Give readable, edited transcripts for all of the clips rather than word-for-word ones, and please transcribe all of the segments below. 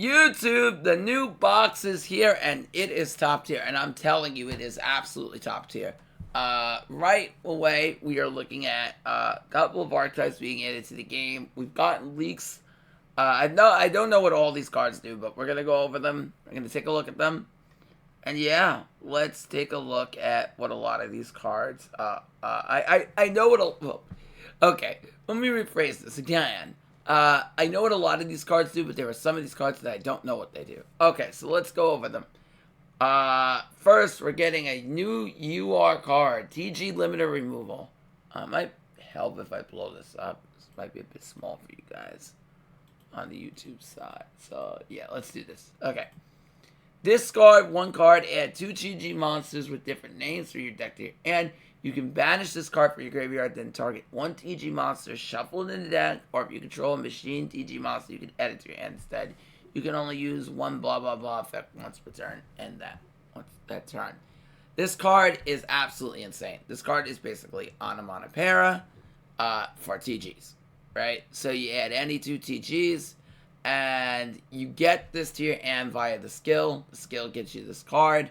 YouTube, the new box is here, and it is top tier. And I'm telling you, it is absolutely top tier. Right away, we are looking at a couple of archetypes being added to the game. We've gotten leaks. I don't know what all these cards do, but we're gonna go over them. We're gonna take a look at them, and yeah, let's take a look at what a lot of these cards. I know what. Well, okay, let me rephrase this again. I know what a lot of these cards do, but there are some of these cards that I don't know what they do. Okay, so let's go over them. First, we're getting a new UR card, TG limiter removal. Might help if I blow this up. This might be a bit small for you guys on the YouTube side. So, yeah, let's do this. Okay. Discard one card, add 2 TG monsters with different names for your deck to your hand. You can banish this card from your graveyard, then target 1 TG monster shuffled in the deck, or if you control a machine TG monster, you can add it to your hand instead. You can only use one blah blah blah effect once per turn, and once that turn. This card is absolutely insane. This card is basically onomatopoeia for TGs, right? So you add any 2 TGs, and you get this to your hand via the skill. The skill gets you this card.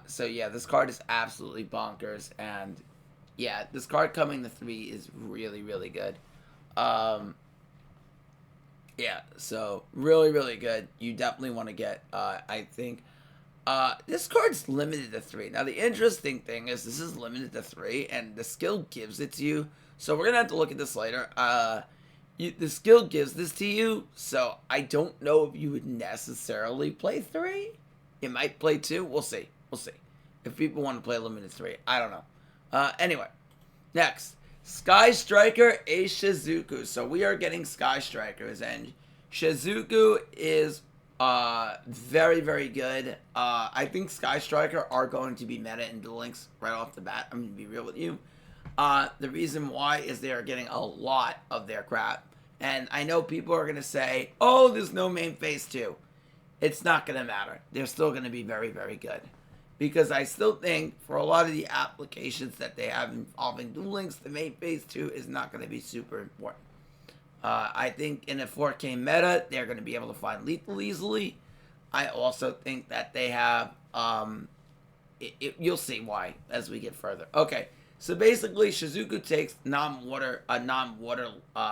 So yeah, this card is absolutely bonkers, and yeah, this card coming to 3 is really, really good. Yeah, so really, really good. You definitely want to get, I think, this card's limited to 3. Now, the interesting thing is this is limited to 3, and the skill gives it to you. So we're going to have to look at this later. The skill gives this to you, so I don't know if you would necessarily play 3. You might play 2. We'll see. We'll see. If people want to play limited 3, I don't know. Anyway, next. Sky Striker, a Shizuku. So we are getting Sky Strikers, and Shizuku is very, very good. I think Sky Striker are going to be meta in Duel Links right off the bat. I'm going to be real with you. The reason why is they are getting a lot of their crap. And I know people are going to say, oh, there's no main phase 2. It's not going to matter. They're still going to be very, very good. Because I still think for a lot of the applications that they have involving Duel Links, the main phase 2 is not going to be super important. I think in a 4K meta, they're going to be able to find lethal easily. I also think that they have, you'll see why as we get further. Okay, so basically Shizuku takes a non-water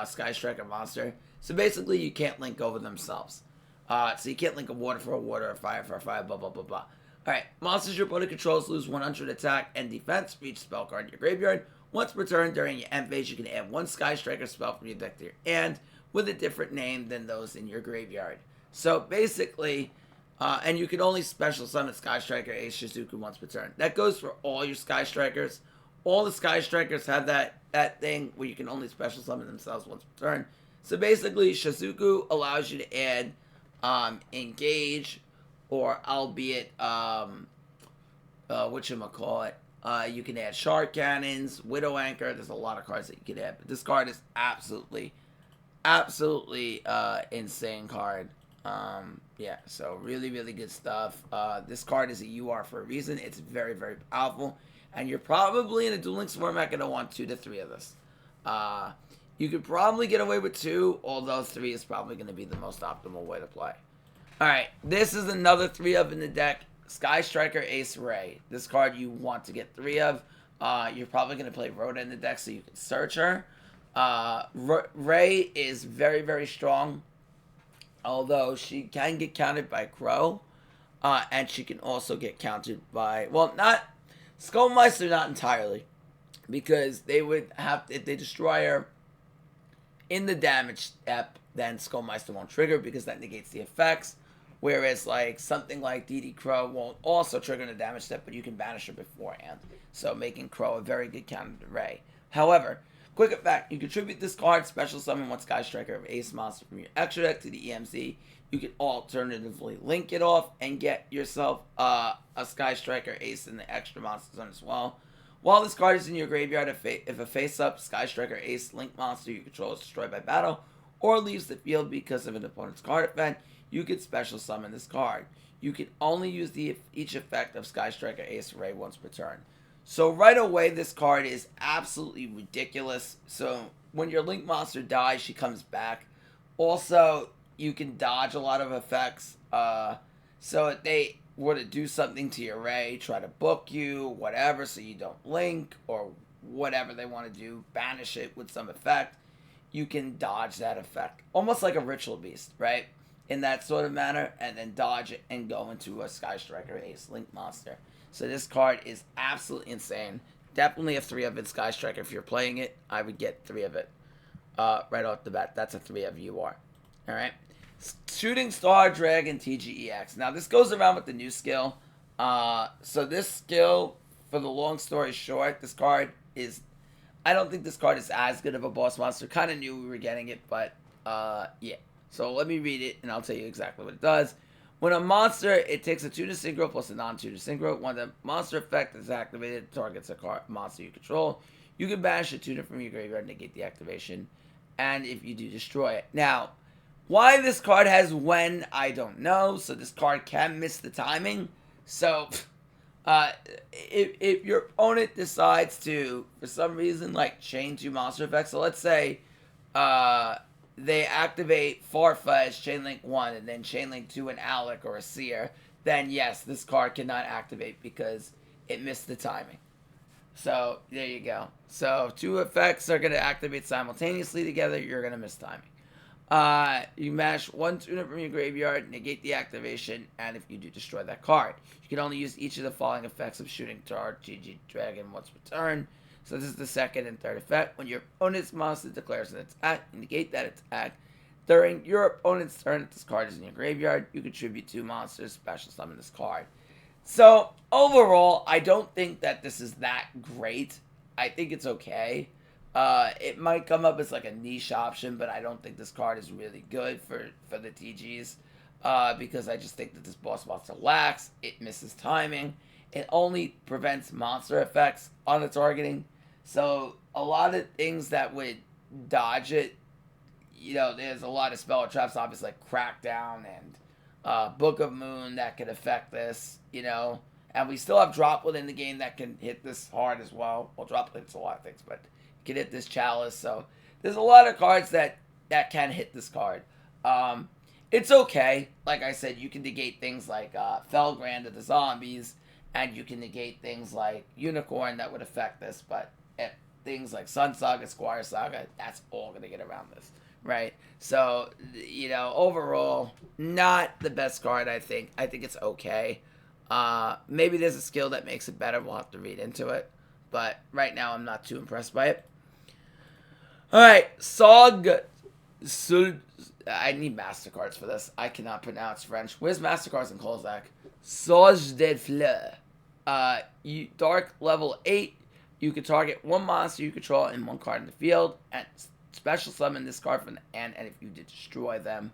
Sky Striker monster. So basically you can't link over themselves. So you can't link a water for a water, a fire for a fire, blah, blah, blah, blah. Alright, monsters your opponent controls lose 100 attack and defense for each spell card in your graveyard. Once per turn during your end phase, you can add 1 Sky Striker spell from your deck to your hand with a different name than those in your graveyard. So basically, and you can only special summon Sky Striker Ace Shizuku once per turn. That goes for all your Sky Strikers. All the Sky Strikers have that thing where you can only special summon themselves once per turn. So basically, Shizuku allows you to add engage, or albeit, whatchamacallit, you can add Shard Cannons, Widow Anchor. There's a lot of cards that you can add, but this card is absolutely insane card. Yeah, so really, really good stuff. This card is a UR for a reason. It's very, very powerful, and you're probably in a Duel Links format going to want 2 to 3 of this. You could probably get away with 2, although 3 is probably going to be the most optimal way to play. Alright, this is another 3 of in the deck. Sky Striker Ace Ray. This card you want to get 3 of. You're probably going to play Rhoda in the deck so you can search her. Ray is very, very strong. Although she can get countered by Crow. And she can also get countered by, well, not Skullmeister, not entirely. Because they would have, if they destroy her in the damage step, then Skullmeister won't trigger because that negates the effects. Whereas, like, something like DD Crow won't also trigger the damage step, but you can banish her beforehand. So, making Crow a very good counter to Ray. However, quick effect, you contribute this card, special summon 1 Sky Striker of Ace monster from your extra deck to the EMZ. You can alternatively link it off and get yourself a Sky Striker Ace in the extra monster zone as well. While this card is in your graveyard, if a face-up Sky Striker Ace link monster you control is destroyed by battle, or leaves the field because of an opponent's card event, you can special summon this card. You can only use each effect of Sky Striker Ace Ray once per turn. So right away, this card is absolutely ridiculous. So when your link monster dies, she comes back. Also, you can dodge a lot of effects. So if they were to do something to your Ray, try to book you, whatever, so you don't link, or whatever they want to do, banish it with some effect, you can dodge that effect. Almost like a Ritual Beast, right? In that sort of manner, and then dodge it and go into a Sky Striker Ace Link monster. So this card is absolutely insane. Definitely a 3 of it Sky Striker. If you're playing it, I would get 3 of it right off the bat. That's a 3 of you are. Alright. Shooting Star Dragon TGEX. Now this goes around with the new skill. So this skill, for the long story short, this card is... I don't think this card is as good of a boss monster. Kind of knew we were getting it, but yeah. So let me read it, and I'll tell you exactly what it does. When a monster, it takes a 2 to Synchro plus a non-2 to Synchro. When the monster effect is activated, targets a monster you control. You can banish a tuner from your graveyard and negate the activation. And if you do, destroy it. Now, why this card has when, I don't know. So this card can miss the timing. So, if your opponent decides to, for some reason, like, chain 2 monster effects. So let's say, they activate Farfetch, Chainlink 1, and then Chainlink 2 an Alec or a Seer, then yes, this card cannot activate because it missed the timing. So, there you go. So, 2 effects are going to activate simultaneously together, you're going to miss timing. You mash 1 tuner from your graveyard, negate the activation, and if you do, destroy that card. You can only use each of the following effects of Shooting Star GG Dragon once per turn. So this is the second and third effect. When your opponent's monster declares an attack, you negate that attack. During your opponent's turn, if this card is in your graveyard, you contribute 2 monsters, special summon this card. So, overall, I don't think that this is that great. I think it's okay. It might come up as like a niche option, but I don't think this card is really good for the TGs. Because I just think that this boss monster lacks. It misses timing. It only prevents monster effects on the targeting. So, a lot of things that would dodge it, you know, there's a lot of spell traps, obviously, like Crackdown and Book of Moon that could affect this, you know. And we still have Droplet in the game that can hit this hard as well. Well, Droplet hits a lot of things, but you can hit this Chalice. So, there's a lot of cards that can hit this card. It's okay. Like I said, you can negate things like Felgrand of the zombies, and you can negate things like Unicorn that would affect this, but things like Sun Saga, Squire Saga, that's all going to get around this, right? So, you know, overall, not the best card, I think. I think it's okay. Maybe there's a skill that makes it better. We'll have to read into it. But right now, I'm not too impressed by it. Alright, Sog... I need MasterCards for this. I cannot pronounce French. Where's MasterCards in Kozak? Sauge de Fleur. Dark level 8. You can target 1 monster you control and 1 card in the field, and special summon this card from the end, and if you destroy them.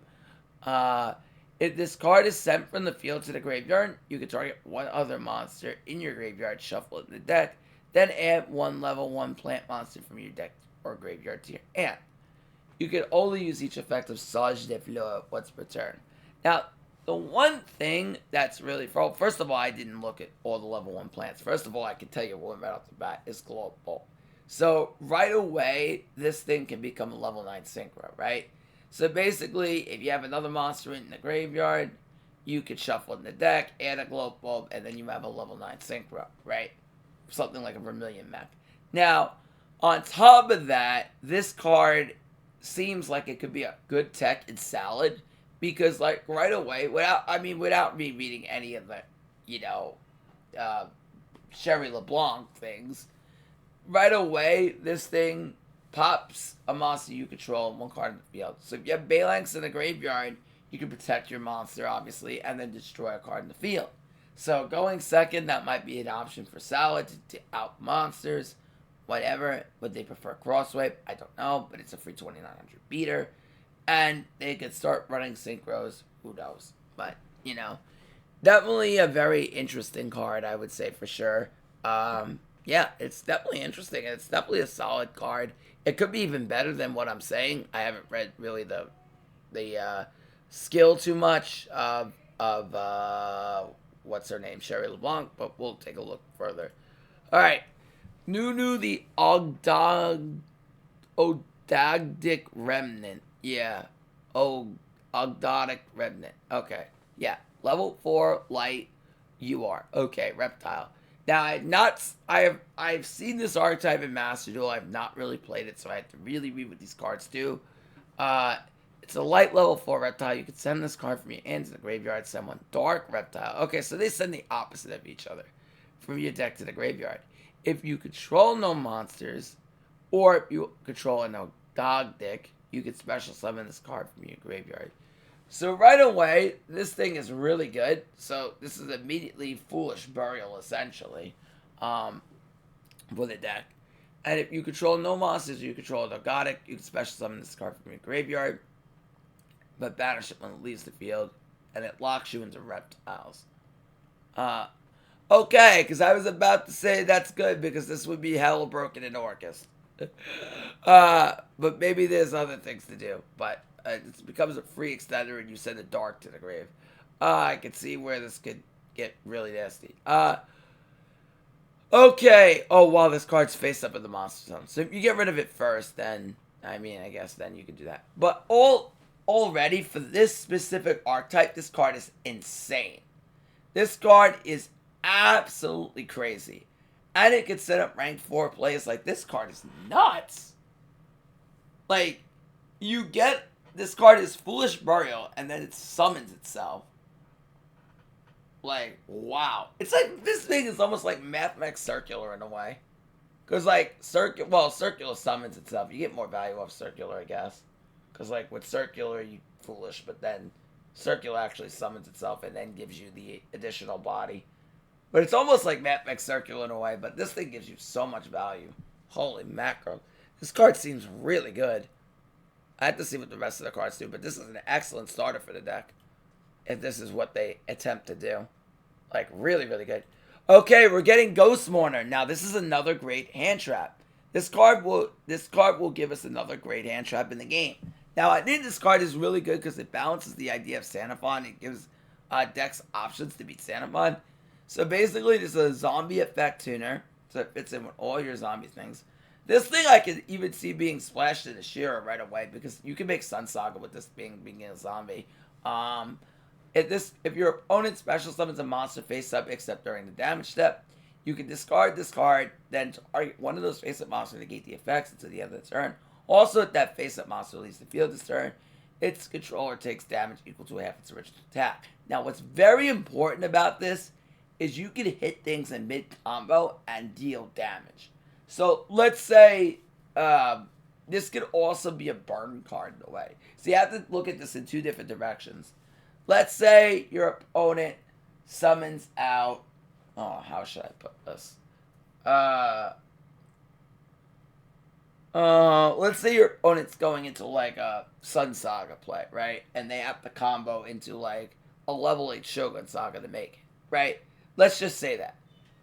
If this card is sent from the field to the graveyard, you can target 1 other monster in your graveyard, shuffle it in the deck, then add 1 level 1 plant monster from your deck or graveyard to your hand. You can only use each effect of Sage de Fleur once per turn. Now, the one thing that's really... First of all, I didn't look at all the level 1 plants. First of all, I can tell you one right off the bat is Qliphort. So, right away, this thing can become a level 9 Synchro, right? So, basically, if you have another monster in the graveyard, you could shuffle in the deck, add a Qliphort, and then you have a level 9 Synchro, right? Something like a Vermilion mech. Now, on top of that, this card seems like it could be a good tech in Salad, because, like, right away, without me reading any of the, you know, Sherry LeBlanc things, right away, this thing pops a monster you control and 1 card in the field. So if you have Phalanx in the graveyard, you can protect your monster, obviously, and then destroy a card in the field. So going second, that might be an option for Salad to out monsters, whatever. Would they prefer Crosswipe? I don't know, but it's a free 2900 beater. And they could start running Synchros. Who knows? But, you know, definitely a very interesting card, I would say, for sure. Yeah, it's definitely interesting. It's definitely a solid card. It could be even better than what I'm saying. I haven't read really the skill too much of what's her name? Sherry LeBlanc, but we'll take a look further. All right. Nunu the Ogdoadic Remnant. Yeah. Ogdoadic Remnant. Okay. Yeah. Level 4 light. You are. Okay, Reptile. Now I've seen this archetype in Master Duel. I've not really played it, so I have to really read what these cards do. It's a light level 4 Reptile. You can send this card from your hand to the graveyard. Send one dark Reptile. Okay, so they send the opposite of each other from your deck to the graveyard. If you control no monsters, or if you control a no dog dick, you can special summon this card from your graveyard. So right away, this thing is really good. So this is immediately Foolish Burial, essentially, for the deck. And if you control no monsters, or you control a Ogdoadic, you can special summon this card from your graveyard, but banish it when it leaves the field, and it locks you into reptiles. Okay, because I was about to say that's good, because this would be hella broken in Orcus. But maybe there's other things to do. But it becomes a free extender, and you send a dark to the grave. I can see where this could get really nasty. Okay. Oh, wow, this card's face up in the monster zone. So if you get rid of it first, then, I mean, I guess then you can do that. But already, for this specific archetype, this card is insane. This card is absolutely crazy. And it can set up rank 4 plays. Like, this card is nuts. Like, you get, this card is Foolish Burial, and then it summons itself. Like, wow. It's like, this thing is almost like Mathemax Circular in a way. Because, like, Circular summons itself. You get more value off Circular, I guess. Because, like, with Circular, you Foolish, but then Circular actually summons itself and then gives you the additional body. But it's almost like Mathemax Circular in a way, but this thing gives you so much value. Holy mackerel. This card seems really good. I have to see what the rest of the cards do, but this is an excellent starter for the deck. If this is what they attempt to do. Like, really, really good. Okay, we're getting Ghost Mourner. Now, this is another great hand trap. This card will give us another great hand trap in the game. Now, I think this card is really good because it balances the idea of Sanaphon. It gives decks options to beat Sanaphon. So basically, this is a zombie effect tuner. So it fits in with all your zombie things. This thing I could even see being splashed into Shira right away, because you can make Sun Saga with this being a zombie. If your opponent special summons a monster face up except during the damage step, you can discard this card, then target one of those face up monsters to negate the effects until the end of the turn. Also, if that face up monster leaves the field this turn, its controller takes damage equal to half its original attack. Now, what's very important about this is you can hit things in mid-combo and deal damage. So, let's say this could also be a burn card in a way. So, you have to look at this in two different directions. Let's say your opponent summons out... Oh, how should I put this? Let's say your opponent's going into, like, a Sun Saga play, right? And they have to combo into, like, a level 8 Shogun Saga to make it, right? Let's just say that,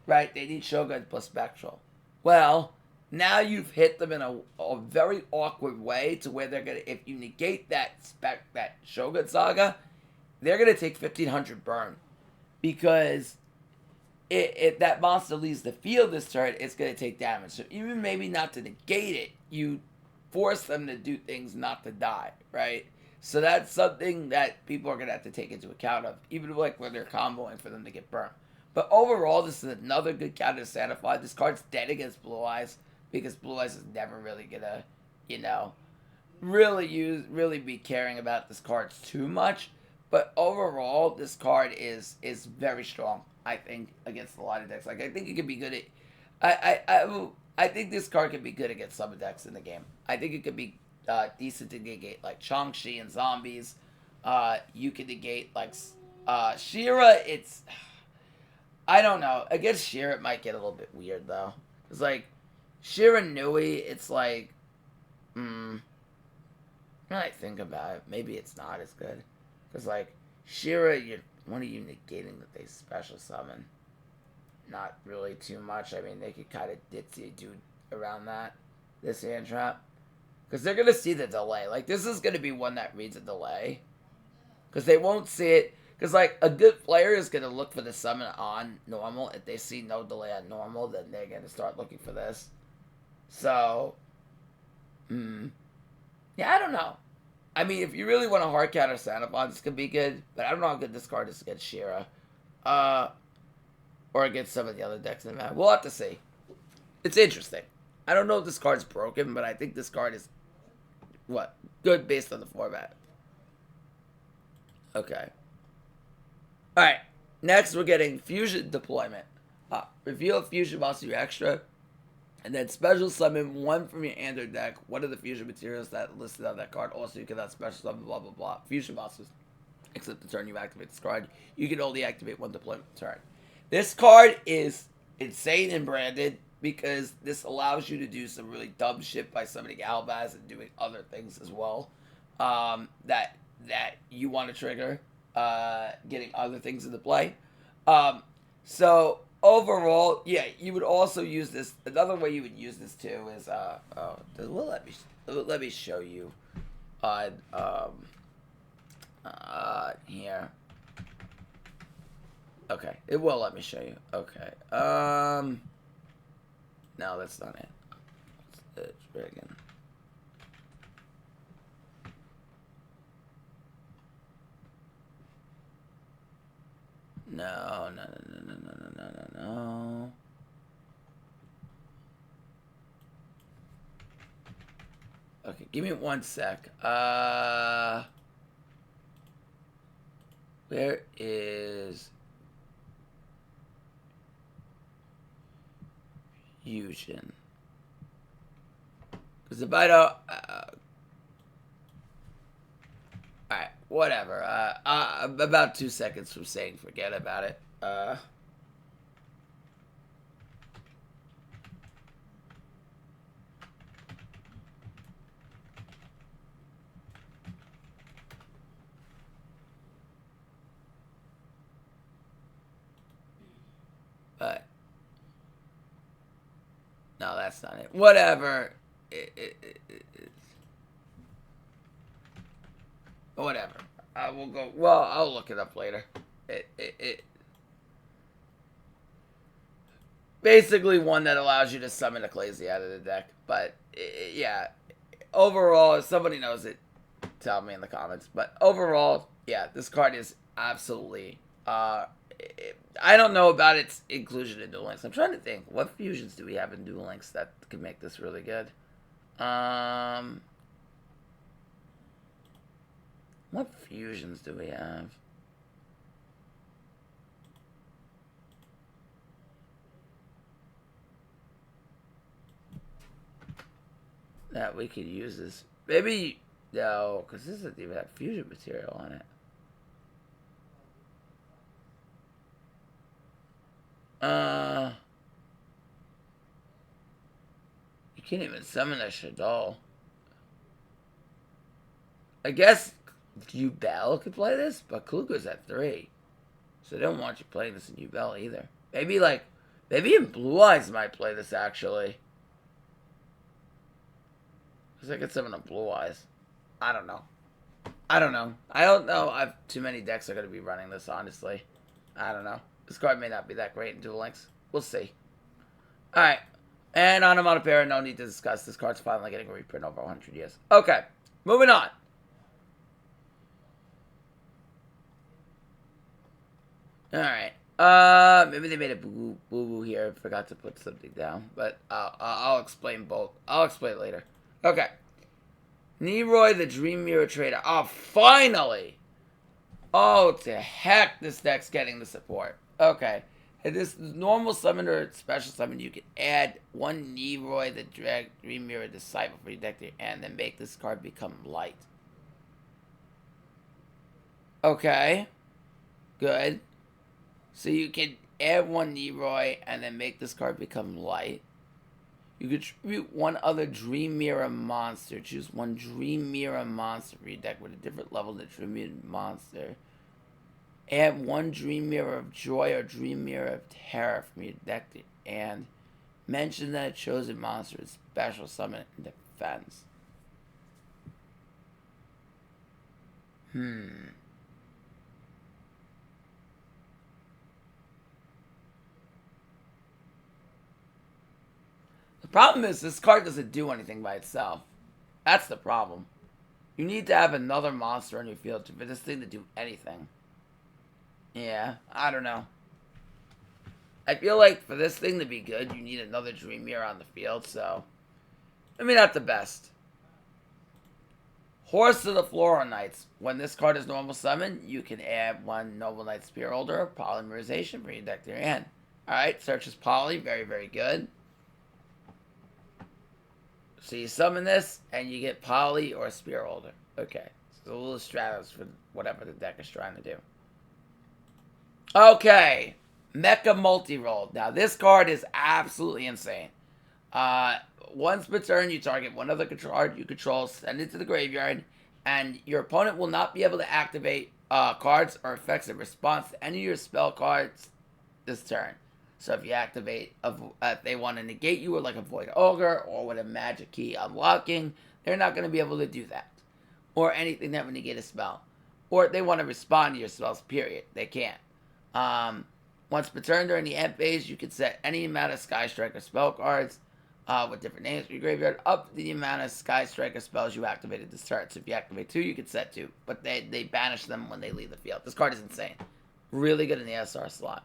right? They need Shogun plus Spectral. Well, now you've hit them in a very awkward way to where they're going to, if you negate that Shogun Saga, they're going to take 1500 burn. Because if that monster leaves the field this turn, it's going to take damage. So even maybe not to negate it, you force them to do things not to die, right? So that's something that people are going to have to take into account of, even like when they're comboing for them to get burnt. But overall, this is another good counter to Sanaphon. This card's dead against Blue Eyes, because Blue Eyes is never really going to, really be caring about this card too much. But overall, this card is very strong, I think, against a lot of decks. Like, I think it could be good at... I think this card could be good against some decks in the game. I think it could be decent to negate, like, Chang'Chi and zombies. You can negate, like, Shira, it's... I don't know. Against Shira, it might get a little bit weird, though. It's like, Shira Nui, it's like... When I think about it, maybe it's not as good. Because, like, Shira, what are you negating that they special summon? Not really too much. I mean, they could kind of ditzy do around that, this hand trap. Because they're going to see the delay. Like, this is going to be one that reads a delay. Because they won't see it. Because, like, a good player is going to look for the summon on normal. If they see no delay on normal, then they're going to start looking for this. So, yeah, I don't know. I mean, if you really want to hard counter Sanabon, this could be good, but I don't know how good this card is against Shira. Or against some of the other decks in the map. We'll have to see. It's interesting. I don't know if this card's broken, but I think this card is, good based on the format. Okay. Alright. Next, we're getting Fusion Deployment. Reveal a Fusion monster extra, and then special summon one from your Andor deck, one of the Fusion materials that listed on that card. Also, you cannot special summon blah blah blah. Fusion monsters. Except the turn you activate this card. You can only activate one deployment turn. This card is insane and branded because this allows you to do some really dumb shit by summoning Albaz and doing other things as well. That you want to trigger. Getting other things into play. So overall, yeah, you would also use this. Another way you would use this too is let me show you on here. Okay, it will let me show you. Okay. No, that's not it. It's friggin'. No. Okay, give me 1 sec. Where is Fusion? Because if I don't... Alright, whatever. I'm about 2 seconds from saying forget about it. But no, that's not it. Whatever. Whatever. I will go. Well, I'll look it up later. Basically one that allows you to summon a Ecclesia out of the deck. But yeah, overall, if somebody knows it, tell me in the comments. But overall, yeah, this card is absolutely. I don't know about its inclusion in Duel Links. I'm trying to think. What fusions do we have in Duel Links that could make this really good? What fusions do we have? That we could use this. Maybe, no, because this doesn't even have fusion material on it. You can't even summon a Shadol. I guess Duel could play this, but Kluka's at 3. So they don't want you playing this in Duel either. Maybe even Blue Eyes might play this actually. Because I could summon a Blue Eyes. I don't know. I don't know. I've too many decks are going to be running this, honestly. I don't know. This card may not be that great in Duel Links. We'll see. Alright. And Onomatopoeia, no need to discuss. This card's finally getting a reprint over 100 years. Okay. Moving on. Alright. Maybe they made a boo-boo here. Forgot to put something down. But I'll explain both. I'll explain it later. Okay. Neroy, the Dream Mirror Trader. Oh, finally! Oh, to heck, this deck's getting the support. Okay. And this normal summon or special summon, you can add one Neroy, the Dream Mirror Disciple for your deck, and then make this card become light. Okay. Good. So you can add one Neroy and then make this card become light. You contribute one other Dream Mirror monster. Choose one Dream Mirror monster for your deck with a different level than Dream Monster. Add one Dream Mirror of Joy or Dream Mirror of Terror from your deck and mention that a chosen monster is special summon and defense. The problem is this card doesn't do anything by itself. That's the problem. You need to have another monster on your field for this thing to do anything. Yeah, I don't know. I feel like for this thing to be good, you need another Dream Mirror on the field, so... I mean, not the best. Horse of the Floral Knights. When this card is normal summon, you can add one Noble Knight Spear Holder or Polymerization for your deck to your hand. Alright, searches Poly. Very, very good. So you summon this, and you get Poly or Spear Holder. Okay. So a little stratos for whatever the deck is trying to do. Okay. Mecha Multi-Roll. Now, this card is absolutely insane. Once per turn, you target one other card you control, send it to the graveyard, and your opponent will not be able to activate cards or effects in response to any of your spell cards this turn. So if you activate, if they want to negate you with like a Void Ogre or with a Magic Key unlocking, they're not going to be able to do that. Or anything that would negate a spell. Or if they want to respond to your spells, period. They can't. Once per turn during the end phase, you can set any amount of Sky Striker spell cards with different names for your graveyard up to the amount of Sky Striker spells you activated this turn. So if you activate 2, you can set 2. But they banish them when they leave the field. This card is insane. Really good in the SR slot.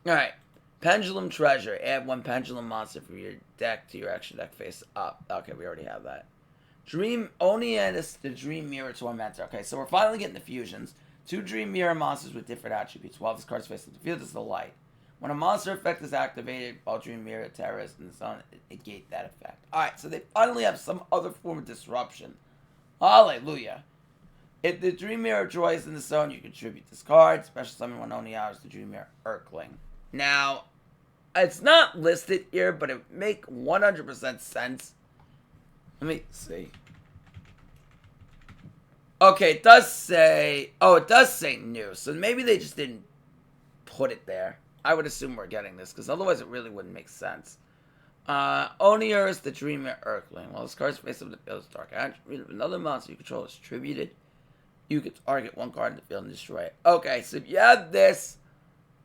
Alright. Pendulum Treasure. Add 1 Pendulum monster for your deck to your action deck face up. Okay, we already have that. Dream Onianis, the Dream Mirror Tormentor. Okay, so we're finally getting the fusions. 2 Dream Mirror monsters with different attributes. While this card's facing the field, is the light. When a monster effect is activated, all Dream Mirror terrors in the zone negate that effect. Alright, so they finally have some other form of disruption. Hallelujah. If the Dream Mirror joys in the zone, you contribute this card. Special summon when only hours the Dream Mirror Urkling. Now, it's not listed here, but it make 100% sense. Let me see. Okay, it does say... Oh, it does say new. So maybe they just didn't put it there. I would assume we're getting this, because otherwise it really wouldn't make sense. Onier is the Dreamer Urkling. While this card's face up the field is dark attribute of another monster you control is tributed, you can target 1 card in the field and destroy it. Okay, so if you have this...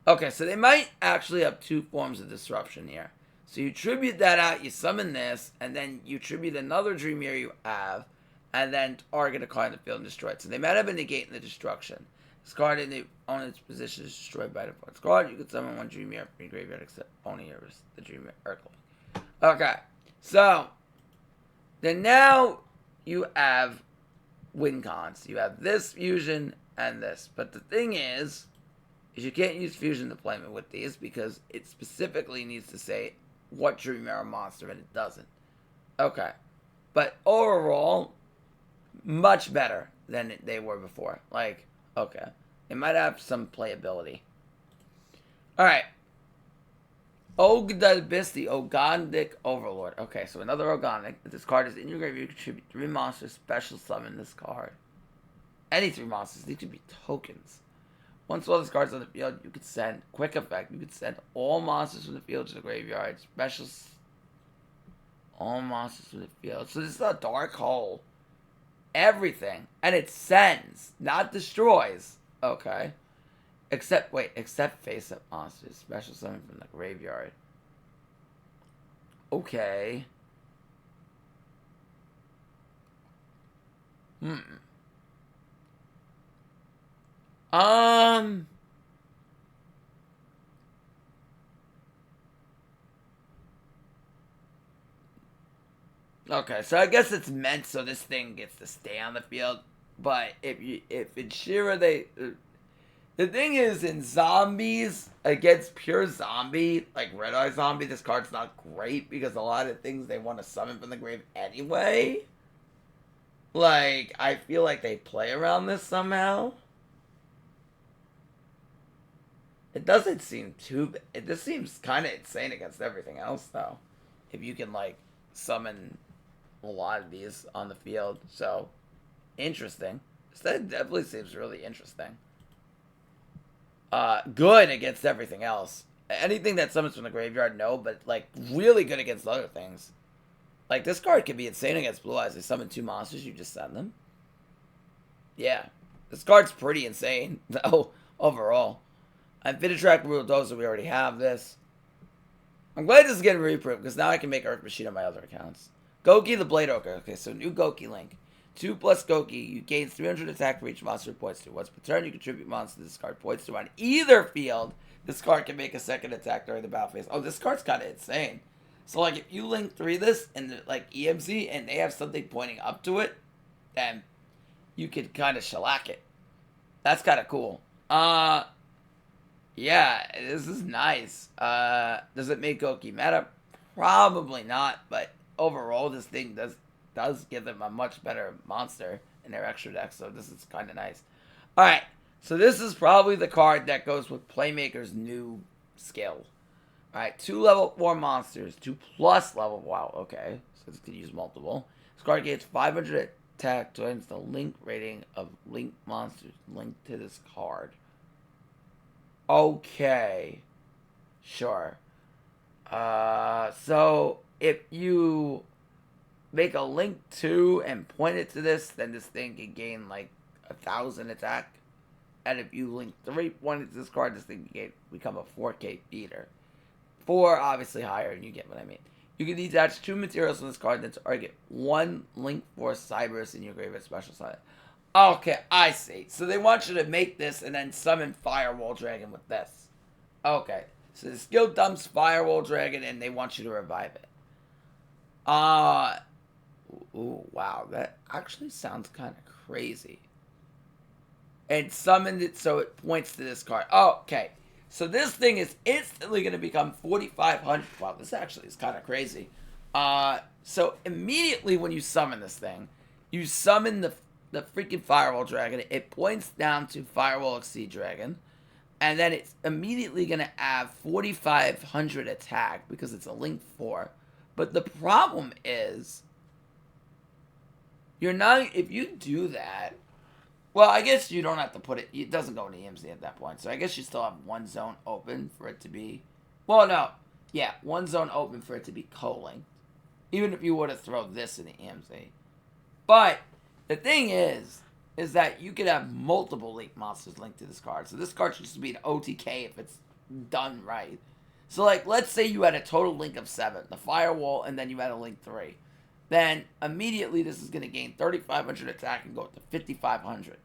Okay, so they might actually have 2 forms of disruption here. So you tribute that out, you summon this, and then you tribute another Dream Mirror you have, and then target a card in the field and destroy it. So they might have been negating the destruction. This card in the opponent's position is destroyed by the opponent's card. You can summon 1 Dream Mirror from your graveyard except only yours, the Dream Mirror Urkling. Okay, so then now you have win cons. You have this fusion and this. But the thing is you can't use fusion deployment with these because it specifically needs to say what Dream Mirror monster, and it doesn't. Okay. But overall, much better than they were before. Like, okay. It might have some playability. Alright. Ogdoadic, the Ogdoadic Overlord. Okay, so another Ogdoadic. If this card is in your graveyard, you contribute 3 monsters, special summon this card. Any 3 monsters. These could be tokens. Once all these cards on the field, you could send quick effect. You could send all monsters from the field to the graveyard. Specials. All monsters from the field. So this is a dark hole. Everything. And it sends, not destroys. Okay. Except face-up monsters. Special summon from the graveyard. Okay. Okay, so I guess it's meant so this thing gets to stay on the field. But if in Shira the thing is, in zombies, against pure zombie, like Red Eye Zombie, this card's not great because a lot of things they want to summon from the grave anyway. Like, I feel like they play around this somehow. It doesn't seem too... This seems kind of insane against everything else, though. If you can, like, summon a lot of these on the field. So, interesting. That definitely seems really interesting. Good against everything else. Anything that summons from the graveyard, no. But, like, really good against other things. Like, this card can be insane against Blue Eyes. They summon 2 monsters, you just send them. Yeah. This card's pretty insane, though, overall. And Vititrack Bulldozer, we already have this. I'm glad this is getting reprinted, because now I can make Earth Machine on my other accounts. Gouki the Blade Ogre. Okay, so new Gouki link. 2 plus Gouki, you gain 300 attack for each monster points to. Once per turn, you contribute monsters to discard points to on either field. This card can make a second attack during the battle phase. Oh, this card's kind of insane. So, like, if you link 3 this and, like, EMZ and they have something pointing up to it, then you could kind of shellac it. That's kind of cool. Yeah, this is nice. Does it make Gouki meta? Probably not, but overall, this thing does give them a much better monster in their extra deck, so this is kind of nice. Alright, so this is probably the card that goes with Playmaker's new skill. Alright, 2 level 4 monsters, 2 plus level, wow, okay, so this could use multiple. This card gains 500 attack times the link rating of linked monsters linked to this card. Okay, sure. So if you make a link to and point it to this, then this thing can gain like 1,000 attack. And if you link 3, point it to this card, this thing can become a 4K beater. 4 obviously higher, and you get what I mean. You can detach 2 materials from this card, then target 1 link for Cyberse in your graveyard special summon. Okay, I see. So they want you to make this and then summon Firewall Dragon with this. Okay, so the skill dumps Firewall Dragon and they want you to revive it. Ooh, wow, that actually sounds kind of crazy. And summoned it so it points to this card. Okay, so this thing is instantly going to become 4,500. Wow, this actually is kind of crazy. So immediately when you summon this thing, you summon the freaking Firewall Dragon. It points down to Firewall Exceed Dragon. And then it's immediately going to have 4,500 attack because it's a link 4. But the problem is, you're not, if you do that, well, I guess you don't have to put it, it doesn't go into EMZ at that point. So I guess you still have one zone open for it to be, well, no. Yeah, one zone open for it to be co-linked. Even if you were to throw this in the EMZ. But the thing is that you could have multiple link monsters linked to this card. So this card should just be an OTK if it's done right. So, like, let's say you had a total link of 7, the Firewall, and then you had a link 3. Then, immediately, this is going to gain 3,500 attack and go up to 5,500.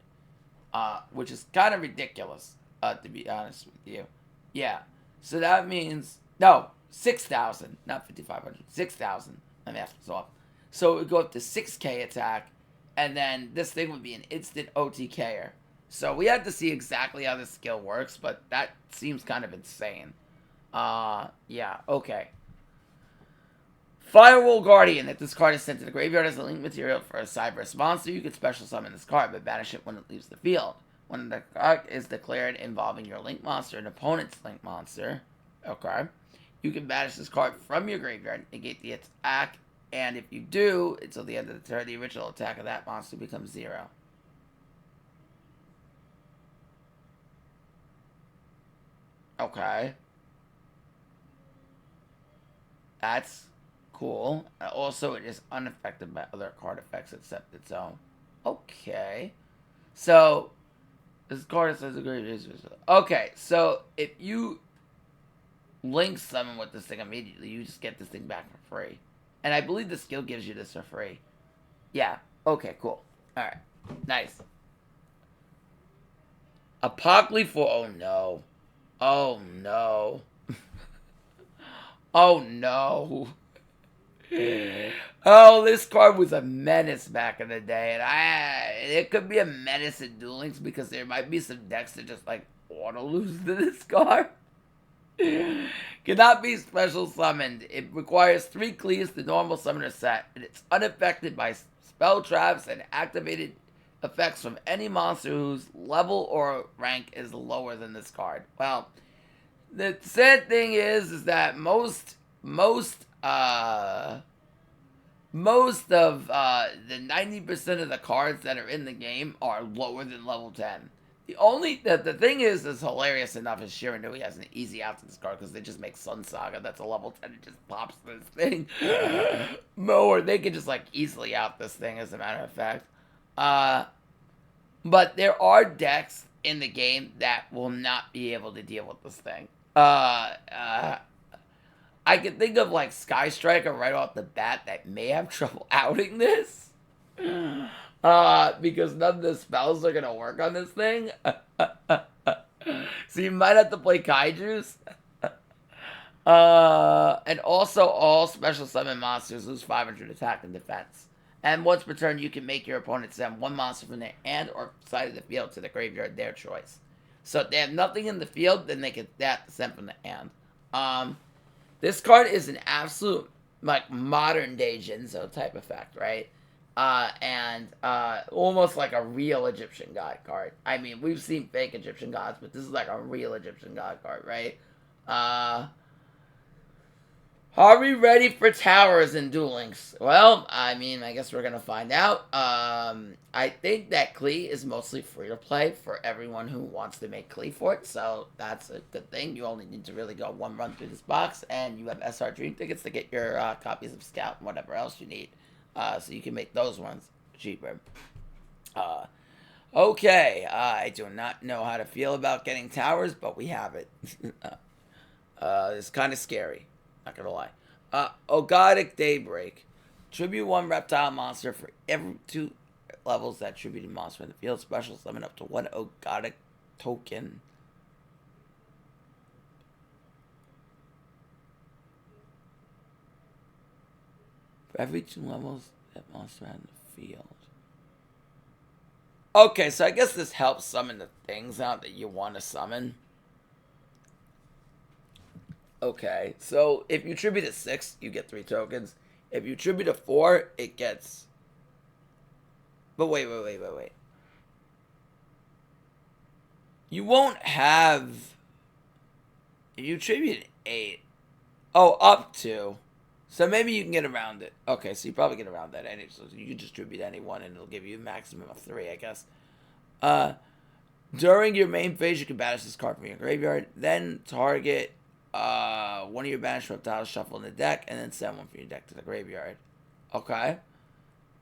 Which is kind of ridiculous, to be honest with you. Yeah. So that means, no, 6,000, not 5,500, 6,000. I'm asking so off. So it would go up to 6k attack, and then this thing would be an instant OTKer. So we have to see exactly how this skill works, but that seems kind of insane. Yeah, okay. Firewall Guardian. If this card is sent to the graveyard as a link material for a Cyberse monster, you can special summon this card, but banish it when it leaves the field. When the card is declared involving your link monster and opponent's link monster, okay, you can banish this card from your graveyard, negate the attack, and if you do, until the end of the turn, the original attack of that monster becomes 0. Okay. That's cool. Also, it is unaffected by other card effects except its own. Okay. So, this card says a great. Okay, so if you link summon with this thing immediately, you just get this thing back for free. And I believe the skill gives you this for free. Yeah. Okay, cool. Alright. Nice. A Qliphort. Oh, no. Oh, no. Oh, no. Oh, this card was a menace back in the day. And it could be a menace in Duel Links because there might be some decks that just, like, auto-lose to this card. Cannot be special summoned. It requires 3 clears the normal summoner set, and it's unaffected by spell traps and activated effects from any monster whose level or rank is lower than this card. Well, the sad thing is that most of the 90% of the cards that are in the game are lower than level 10. The thing is hilarious enough is Shiranui has an easy out to this card because they just make Sun Saga. That's a level 10. It just pops this thing. Mourner, they can just like easily out this thing as a matter of fact. But there are decks in the game that will not be able to deal with this thing. I I can think of like Sky Striker right off the bat that may have trouble outing this. Because none of the spells are gonna work on this thing. So you might have to play Kaijus. And also all special summon monsters lose 500 attack and defense. And once per turn, you can make your opponent send one monster from their hand or side of the field to the graveyard, their choice. So if they have nothing in the field, then they can send from the hand. This card is an absolute, like, modern day Jinzo type effect, right? And almost like a real Egyptian god card. I mean, we've seen fake Egyptian gods, but this is like a real Egyptian god card, right? Are we ready for towers in Duel Links? Well, I mean, I guess we're going to find out. I think that Qli is mostly free to play for everyone who wants to make Qliphort, so that's a good thing. You only need to really go one run through this box, and you have SR Dream tickets to get your copies of Scout and whatever else you need. So you can make those ones cheaper. Okay, I do not know how to feel about getting towers, but we have it. It's kind of scary. Not gonna lie. Ogdoadic Daybreak. Tribute 1 reptile monster for every 2 levels that tributed monster in the field. Special summon up to 1 Ogdoadic token. For every 2 levels that monster had in the field. Okay, so I guess this helps summon the things out that you want to summon. Okay, so if you tribute a 6, you get 3 tokens. If you tribute a 4, it gets... But wait. You won't have... If you tribute 8... Oh, up to. So maybe you can get around it. Okay, so you probably get around that anyway. So you can just tribute any one and it'll give you a maximum of 3, I guess. During your main phase, you can banish this card from your graveyard. Then target... one of your banished reptiles shuffle in the deck, and then send one from your deck to the graveyard. Okay.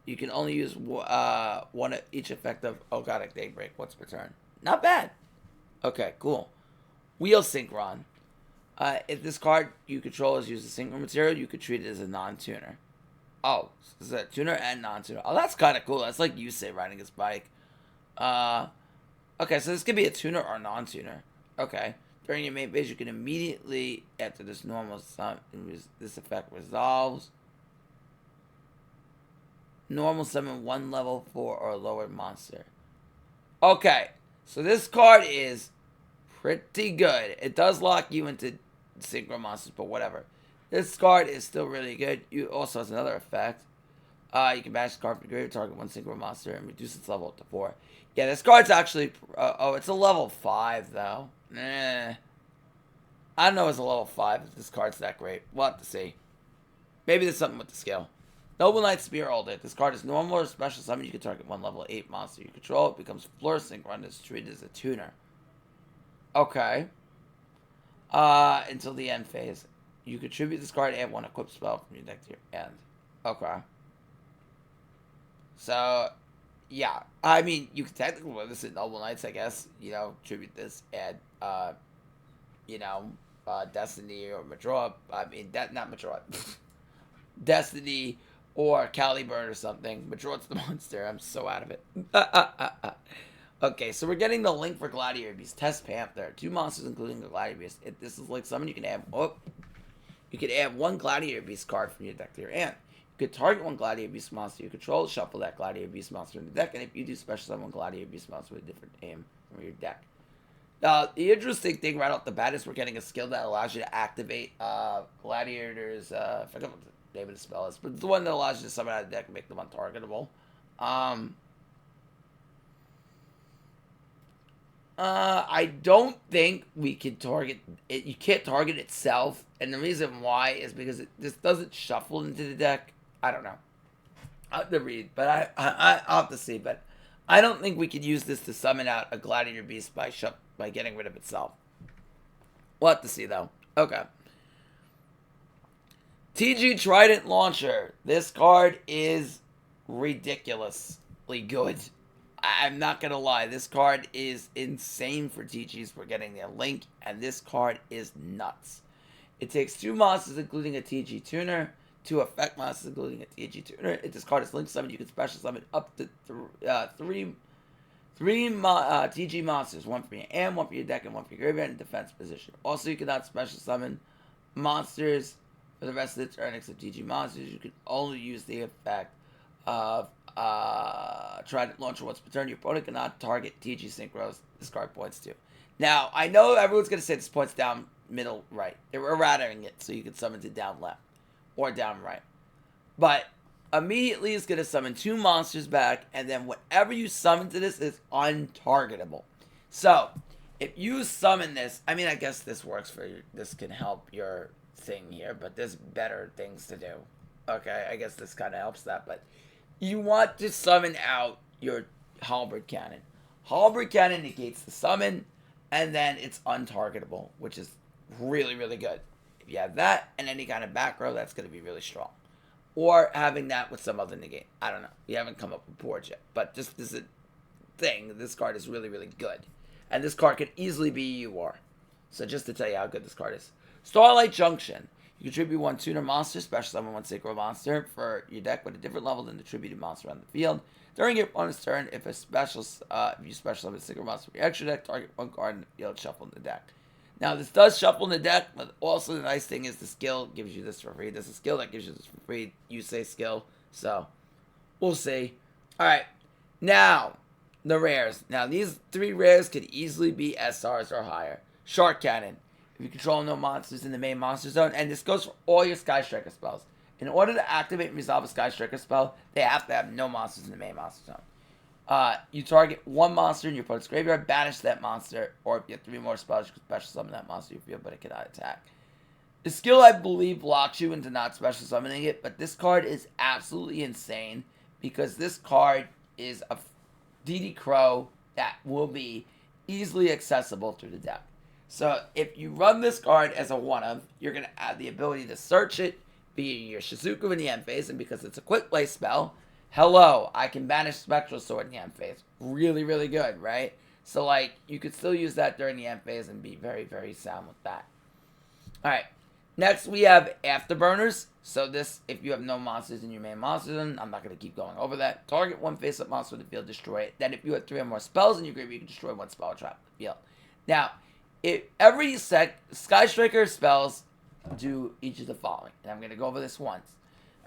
You can only use one of each effect of Ogdoadic Daybreak once per turn. Not bad. Okay, cool. Wheel Synchron. If this card you control is used as Synchro material, you could treat it as a non-tuner. Oh, so it's a tuner and non-tuner. Oh, that's kind of cool. That's like you say riding his bike. Okay, so this could be a tuner or non-tuner. Okay. During your main phase, you can immediately, after this normal summon, this effect resolves. Normal summon 1 level 4 or lower monster. Okay, so this card is pretty good. It does lock you into synchro monsters, but whatever. This card is still really good. You also has another effect. You can bash the card from your graveyard, target 1 synchro monster, and reduce its level up to 4. Yeah, this card's actually... it's a level 5, though. I don't know if it's a level 5 if this card's that great. We'll have to see. Maybe there's something with the skill. Noble Knight Spear Holder. This card is normal or special summon. You can target 1 level 8 monster you control. It becomes floor synchro and is treated as a tuner. Okay. Until the end phase. You contribute this card and add 1 equipped spell from your deck to your end. Okay. So, yeah. I mean, you can technically play this in Noble Knights, I guess. You know, tribute this, add, Destiny or Madraw. I mean, not Madraw. Destiny or Qliphort or something. Madraw's the monster. I'm so out of it. Okay, so we're getting the link for Gladiator Beast. Test Panther. 2 monsters, including the Gladiator Beast. If this is like someone you can add... Oh, you can add 1 Gladiator Beast card from your deck to your hand. You could target 1 Gladiator Beast monster you control, shuffle that Gladiator Beast monster in the deck, and if you do, special summon 1 Gladiator Beast monster with a different aim from your deck. The interesting thing right off the bat is we're getting a skill that allows you to activate Gladiator's... I forget what the name of the spell is, but it's the one that allows you to summon out of the deck and make them untargetable. I don't think we can target it. You can't target itself, and the reason why is because it just doesn't shuffle into the deck. I don't know. I'll have to read, but I'll have to see. But I don't think we could use this to summon out a Gladiator Beast by getting rid of itself. We'll have to see, though. Okay. TG Trident Launcher. This card is ridiculously good. I'm not going to lie. This card is insane for TGs. We're getting their link, and this card is nuts. It takes 2 monsters, including a TG tuner, 2 effect monsters, including a TG tuner. If this card is linked summon, you can special summon up to 3 TG monsters, 1 for your hand, 1 for your deck, and 1 for your graveyard in defense position. Also, you cannot special summon monsters for the rest of the turn except TG monsters. You can only use the effect of Trident Launcher once per turn. Your opponent cannot target TG Synchros. This card points to. Now, I know everyone's going to say this points down middle right. They're errating it so you can summon to down left or down right. But immediately it's going to summon 2 monsters back, and then whatever you summon to this is untargetable. So, if you summon this, I mean, I guess this works for you. This can help your thing here, but there's better things to do. Okay, I guess this kind of helps that, but you want to summon out your Halberd Cannon. Halberd Cannon negates the summon, and then it's untargetable, which is really, really good. If you have that and any kind of back row, that's going to be really strong. Or having that with some other negate. I don't know. We haven't come up with boards yet, but just this is a thing. This card is really, really good. And this card can easily be EUR. So just to tell you how good this card is. Starlight Junction. You contribute 1 tuner monster, special summon 1 synchro monster for your deck with a different level than the attributed monster on the field. During your opponent's turn, if you special summon a synchro monster for your extra deck, target 1 card in the field, shuffle in the deck. Now, this does shuffle in the deck, but also the nice thing is the skill gives you this for free. There's a skill that gives you this for free. You say skill, so we'll see. All right, now the rares. Now, these 3 rares could easily be SRs or higher. Shark Cannon. If you control no monsters in the main monster zone, and this goes for all your Sky Striker spells. In order to activate and resolve a Sky Striker spell, they have to have no monsters in the main monster zone. You target 1 monster in your opponent's graveyard, banish that monster, or if you have 3 more spells, you can special summon that monster you feel, but it cannot attack. The skill, I believe, blocks you into not special summoning it, but this card is absolutely insane because this card is a DD Crow that will be easily accessible through the deck. So if you run this card as a 1-of, you're going to have the ability to search it, be your Shizuku in the end phase, and because it's a quick play spell, hello, I can banish Spectral Sword in the end phase. Really, really good, right? So, like, you could still use that during the end phase and be very, very sound with that. Alright, next we have Afterburners. So this, if you have no monsters in your main monster zone, I'm not going to keep going over that. Target 1 face-up monster in the field, destroy it. Then if you have 3 or more spells in your graveyard, you can destroy 1 spell trap in the field. Now, every Sky Striker spells do each of the following. And I'm going to go over this once.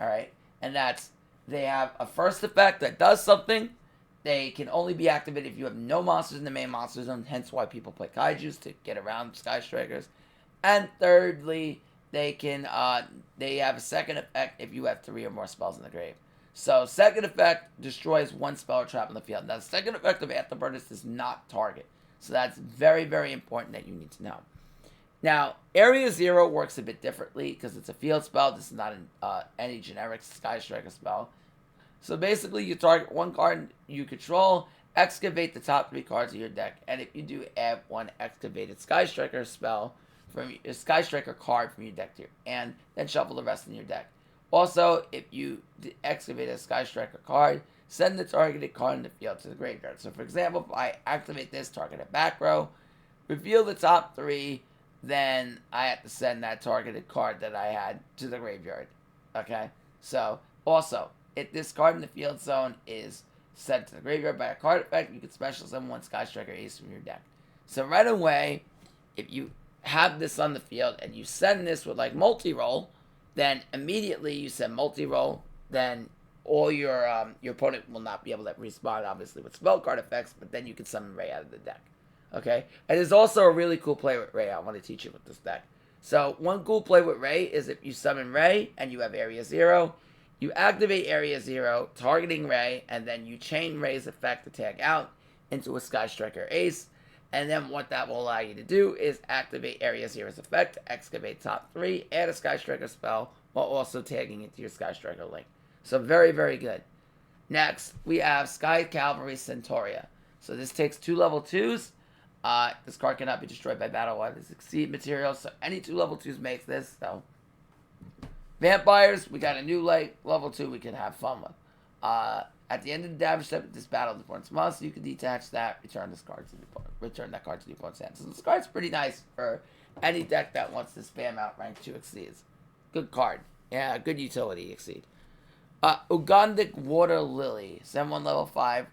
Alright, and that's, they have a first effect that does something. They can only be activated if you have no monsters in the main monster zone, hence why people play Kaijus to get around Sky Strikers. And thirdly, they have a second effect if you have 3 or more spells in the grave. So, second effect destroys 1 spell or trap in the field. Now, the second effect of Afterburners does not target. So, that's very, very important that you need to know. Now, Area 0 works a bit differently because it's a field spell. This is not any generic Sky Striker spell. So, basically, you target 1 card you control, excavate the top 3 cards of your deck, and if you do, add 1 excavated Sky Striker spell from a Sky Striker card from your deck to your hand, then shuffle the rest in your deck. Also, if you excavate a Sky Striker card, send the targeted card in the field to the graveyard. So, for example, if I activate this, target a back row, reveal the top 3, then I have to send that targeted card that I had to the graveyard. Okay? So, also, if this card in the field zone is sent to the graveyard by a card effect, you can special summon 1 Sky Striker Ace from your deck. So, right away, if you have this on the field and you send this with like multi-roll, then immediately you send multi-roll, then all your opponent will not be able to respond obviously with spell card effects, but then you can summon Ray out of the deck. Okay? And there's also a really cool play with Ray I want to teach you with this deck. So one cool play with Ray is if you summon Ray and you have Area 0, you activate Area 0, targeting Ray, and then you chain Ray's effect to tag out into a Sky Striker Ace. And then what that will allow you to do is activate Area 0's effect, excavate top 3, add a Sky Striker spell, while also tagging it to your Sky Striker link. So very, very good. Next, we have Sky Cavalry Centauria. So this takes 2 level 2s. This card cannot be destroyed by battle while it succeed material. So any 2 level 2s makes this. So Vampires, we got a new level 2 we can have fun with. At the end of the damage step of this battle, the opponent's monster, you can detach that, return that card to the opponent's hand. So this card's pretty nice for any deck that wants to spam out rank 2 Exceeds. Good card. Yeah, good utility Exceed. Ogdoadic Water Lily. 7-1 level 5.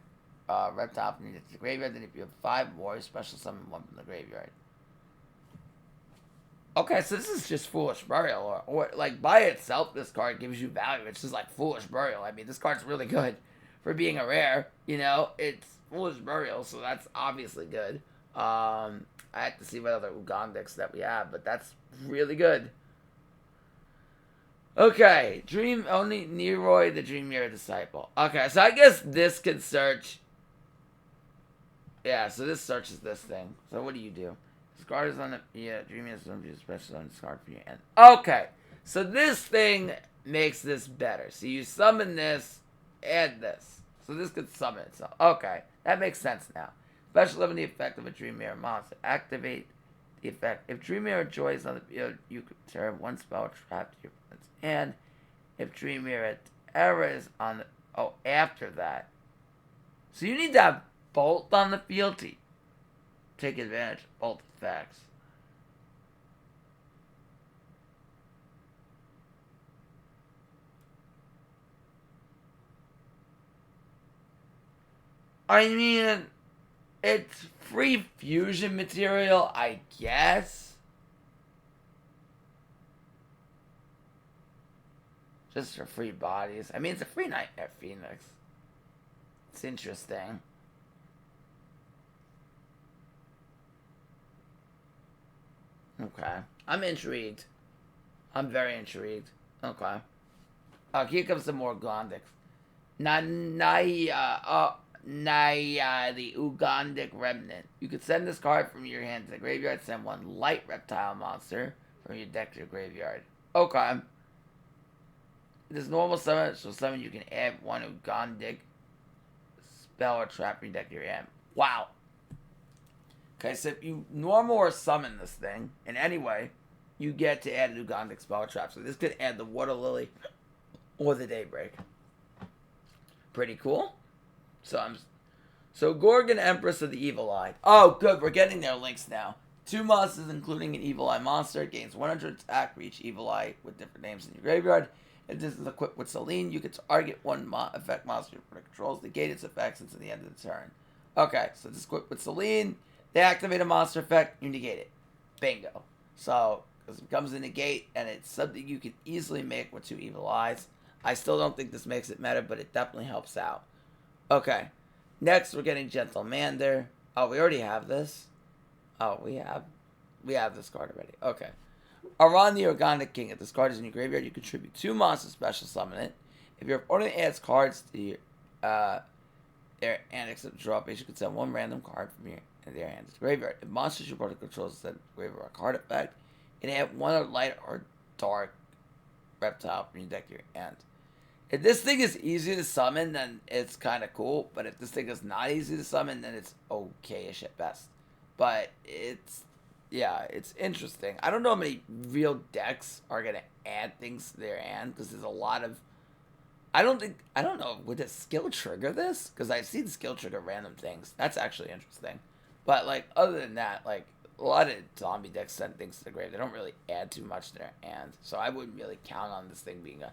Reptile from the graveyard. Then if you have 5 more, special summon 1 from the graveyard. Okay, so this is just Foolish Burial. Or like, by itself, this card gives you value. It's just like Foolish Burial. I mean, this card's really good for being a rare. You know, it's Foolish Burial, so that's obviously good. I have to see what other Ogdoadics that we have, but that's really good. Okay, only Neroy, the Dream Mirror Disciple. Okay, so I guess this can search. Yeah, so this searches this thing. So what do you do? Discard is on the Dream Mirror Disciple, special on discard for your end. Okay, so this thing makes this better. So you summon this, add this. So this could summon itself. Okay, that makes sense now. Special summon the effect of a Dream Mirror monster. Activate the effect. If Dream Mirror Joy is on the field, you can turn 1 spell trap to your opponent's hand. If Dream Mirror Terror is on the... Oh, after that. So you need to have both on the field to take advantage of both effects. I mean, it's free fusion material, I guess. Just for free bodies. I mean, it's a free Nightmare Phoenix. It's interesting. Okay. I'm intrigued. I'm very intrigued. Okay. Here comes some more Ogdoadics. The Ogdoadic Remnant. You could send this card from your hand to the graveyard. Send 1 light reptile monster from your deck to your graveyard. Okay. This normal summon, so summon you can add 1 Ogdoadic spell or trap from your deck to your hand. Wow. Okay, so if you normal or summon this thing in any way, you get to add an Ogdoadic spell or trap. So this could add the Water Lily or the Daybreak. Pretty cool. So Gorgon, Empress of the Evil Eye. Oh, good. We're getting their links now. 2 monsters, including an Evil Eye monster, gains 100 attack for each Evil Eye with different names in your graveyard. If this is equipped with Sylvan, you can target 1 effect monster that controls, negate its effects until the end of the turn. Okay, so this is equipped with Sylvan. They activate a monster effect, you negate it. Bingo. So, because it becomes a negate, and it's something you can easily make with 2 Evil Eyes. I still don't think this makes it meta, but it definitely helps out. Okay. Next, we're getting Gentlemander. Oh, we already have this. Oh, we have this card already. Okay. Aron the Organic King. If this card is in your graveyard, you contribute 2 monsters, special summon it. If your opponent adds cards to your, their hand except draw base, you can send 1 random card from their hand to the graveyard. If monsters your opponent controls send graveyard a card effect, you can add 1 light or dark reptile from your deck to your hand. If this thing is easy to summon, then it's kind of cool. But if this thing is not easy to summon, then it's okay-ish at best. But it's interesting. I don't know how many real decks are going to add things to their hand, because there's a lot of... I don't know, would the skill trigger this? Because I've seen skill trigger random things. That's actually interesting. But, like, other than that, like, a lot of zombie decks send things to the grave. They don't really add too much to their hand. So I wouldn't really count on this thing being a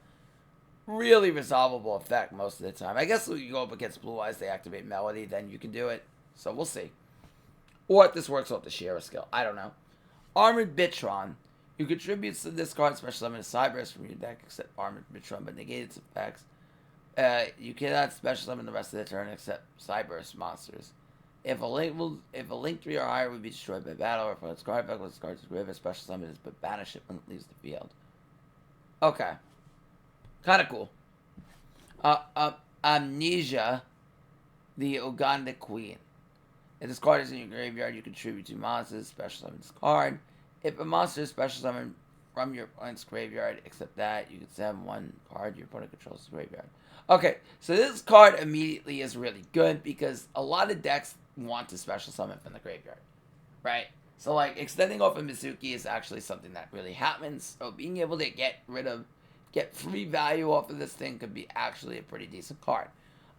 really resolvable effect most of the time. I guess when you go up against Blue Eyes, they activate Melody, then you can do it. So we'll see. Or if this works off the Shira skill. I don't know. Armored Bitron. You contribute to this card, special summon a Cyberse from your deck, except Armored Bitron, but negate its effects. You cannot special summon the rest of the turn except Cyberse monsters. If a link 3 or higher would be destroyed by battle, or if its card effect was discarded to grave, a special summon is but banish it when it leaves the field. Okay. Kind of cool. Amnesia, the Ogdoadic Queen. If this card is in your graveyard, you contribute 2 monsters, special summon this card. If a monster is special summoned from your opponent's graveyard, except that, you can send 1 card your opponent controls the graveyard. Okay, so this card immediately is really good, because a lot of decks want to special summon from the graveyard, right? So, like, extending off of Mizuki is actually something that really happens, so being able to get free value off of this thing could be actually a pretty decent card.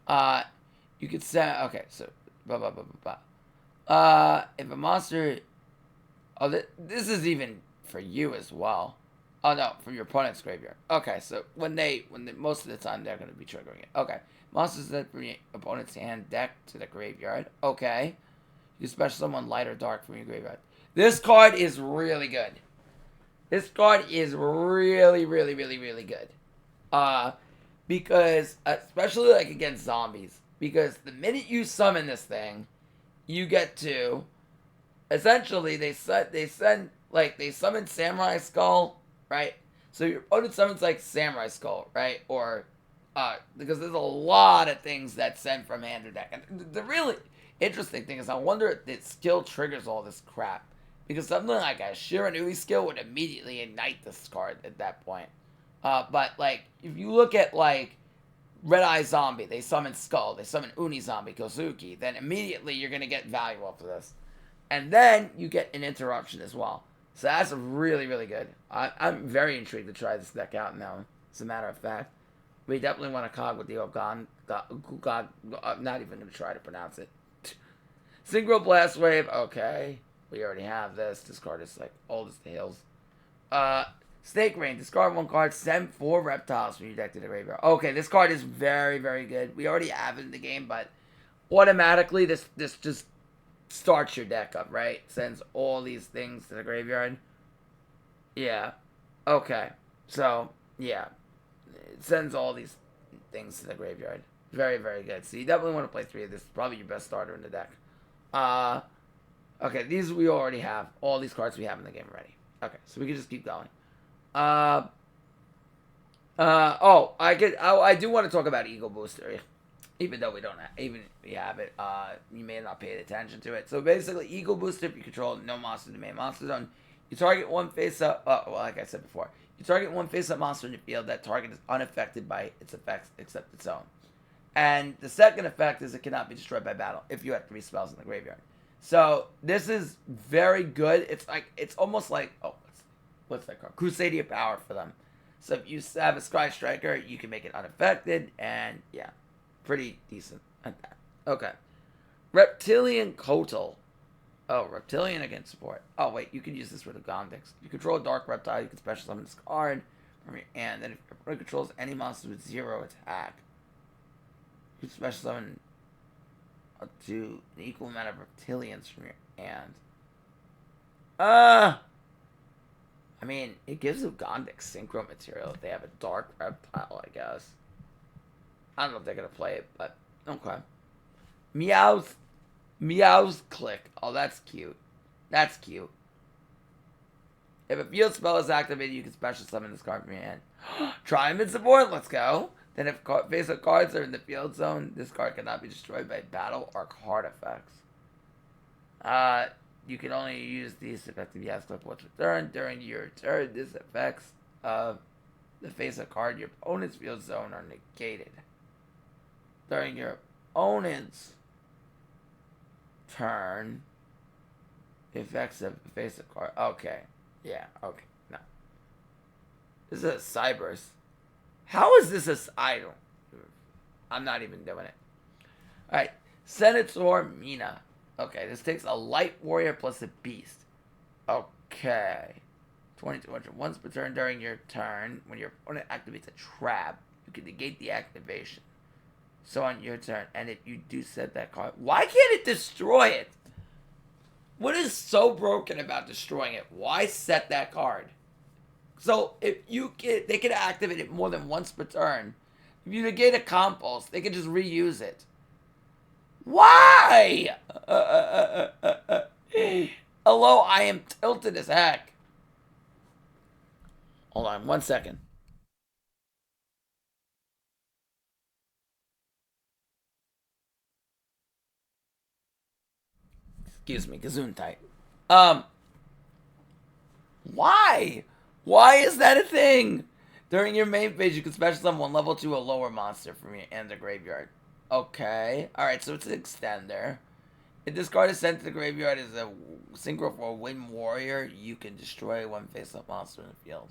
You could send. Okay, so blah blah blah blah blah. If a monster, oh, this is even for you as well. Oh no, from your opponent's graveyard. Okay, so most of the time they're going to be triggering it. Okay, monsters that from your opponent's hand deck to the graveyard. Okay, you can special summon light or dark from your graveyard. This card is really good. This card is really, really, really, really good. Because especially like against zombies, because the minute you summon this thing, you get to essentially they summon Samurai Skull, right? So your opponent summons like Samurai Skull, right? Or because there's a lot of things that send from hand to deck. And the really interesting thing is I wonder if the skill triggers all this crap. Because something like a Shiranui skill would immediately ignite this card at that point. But like if you look at like Red Eye Zombie, they summon Skull, they summon Uni Zombie, Kozuki, then immediately you're gonna get value off of this. And then you get an interruption as well. So that's really, really good. I'm very intrigued to try this deck out now, as a matter of fact. We definitely want to cog with the I'm not even going to try to pronounce it. Synchro Blast Wave, okay. We already have this. This card is like old as the hills. Snake Rain, discard one card, send 4 reptiles from your deck to the graveyard. Okay, this card is very, very good. We already have it in the game, but automatically this just starts your deck up, right? Sends all these things to the graveyard. Yeah. Okay. So, yeah. It sends all these things to the graveyard. Very, very good. So you definitely want to play 3 of this. Probably your best starter in the deck. Okay, these we already have. All these cards we have in the game already. Okay, so we can just keep going. I do want to talk about Eagle Booster. Even though we don't have, even if we have it, you may not pay attention to it. So basically, Eagle Booster, if you control no monster in the main monster zone, you target one face-up, like I said before, you target one face-up monster in the field. That target is unaffected by its effects except its own. And the second effect is it cannot be destroyed by battle if you have 3 spells in the graveyard. So this is very good. It's almost like, what's that called? Crusadia Power for them. So if you have a Sky Striker, you can make it unaffected, and yeah, pretty decent at that. Okay. Reptilian Kotal. Oh, Reptilian against support. Oh, wait, you can use this with Ogdoadic. You control a Dark Reptile, you can special summon this card from your hand. Then if your opponent controls any monster with 0 attack, you can special summon up to an equal amount of Reptilians from your hand. I mean, it gives Ogdoadic synchro material if they have a Dark Reptile, I guess. I don't know if they're going to play it, but okay. Meow's Click. Oh, that's cute. That's cute. If a field spell is activated, you can special summon this card from your hand. Triumph and support, let's go. Then if face-up cards are in the field zone, this card cannot be destroyed by battle or card effects. You can only use these effects if you have Qliphort return. During your turn, this effects of the face-up card your opponent's field zone are negated. During your opponent's turn, the effects of the face-up card. Okay. Yeah, okay. No. This is a Cyberse. How is this I'm not even doing it. Alright. Senator Mina. Okay, this takes a light warrior plus a beast. Okay. 2200. Once per turn during your turn, when your opponent activates a trap, you can negate the activation. So on your turn, and if you do set that card, why can't it destroy it? What is so broken about destroying it? Why set that card? So if they can activate it more than once per turn. If you negate a compulse, they can just reuse it. Why? Hello, I am tilted as heck. Hold on 1 second. Excuse me, Gesundheit. Why? Why is that a thing? During your main phase, you can special summon 1 level 2 or lower monster from your end of the graveyard. Okay. Alright, so it's an extender. If this card is sent to the graveyard as a synchro for a Wind Warrior, you can destroy 1 face-up monster in the field.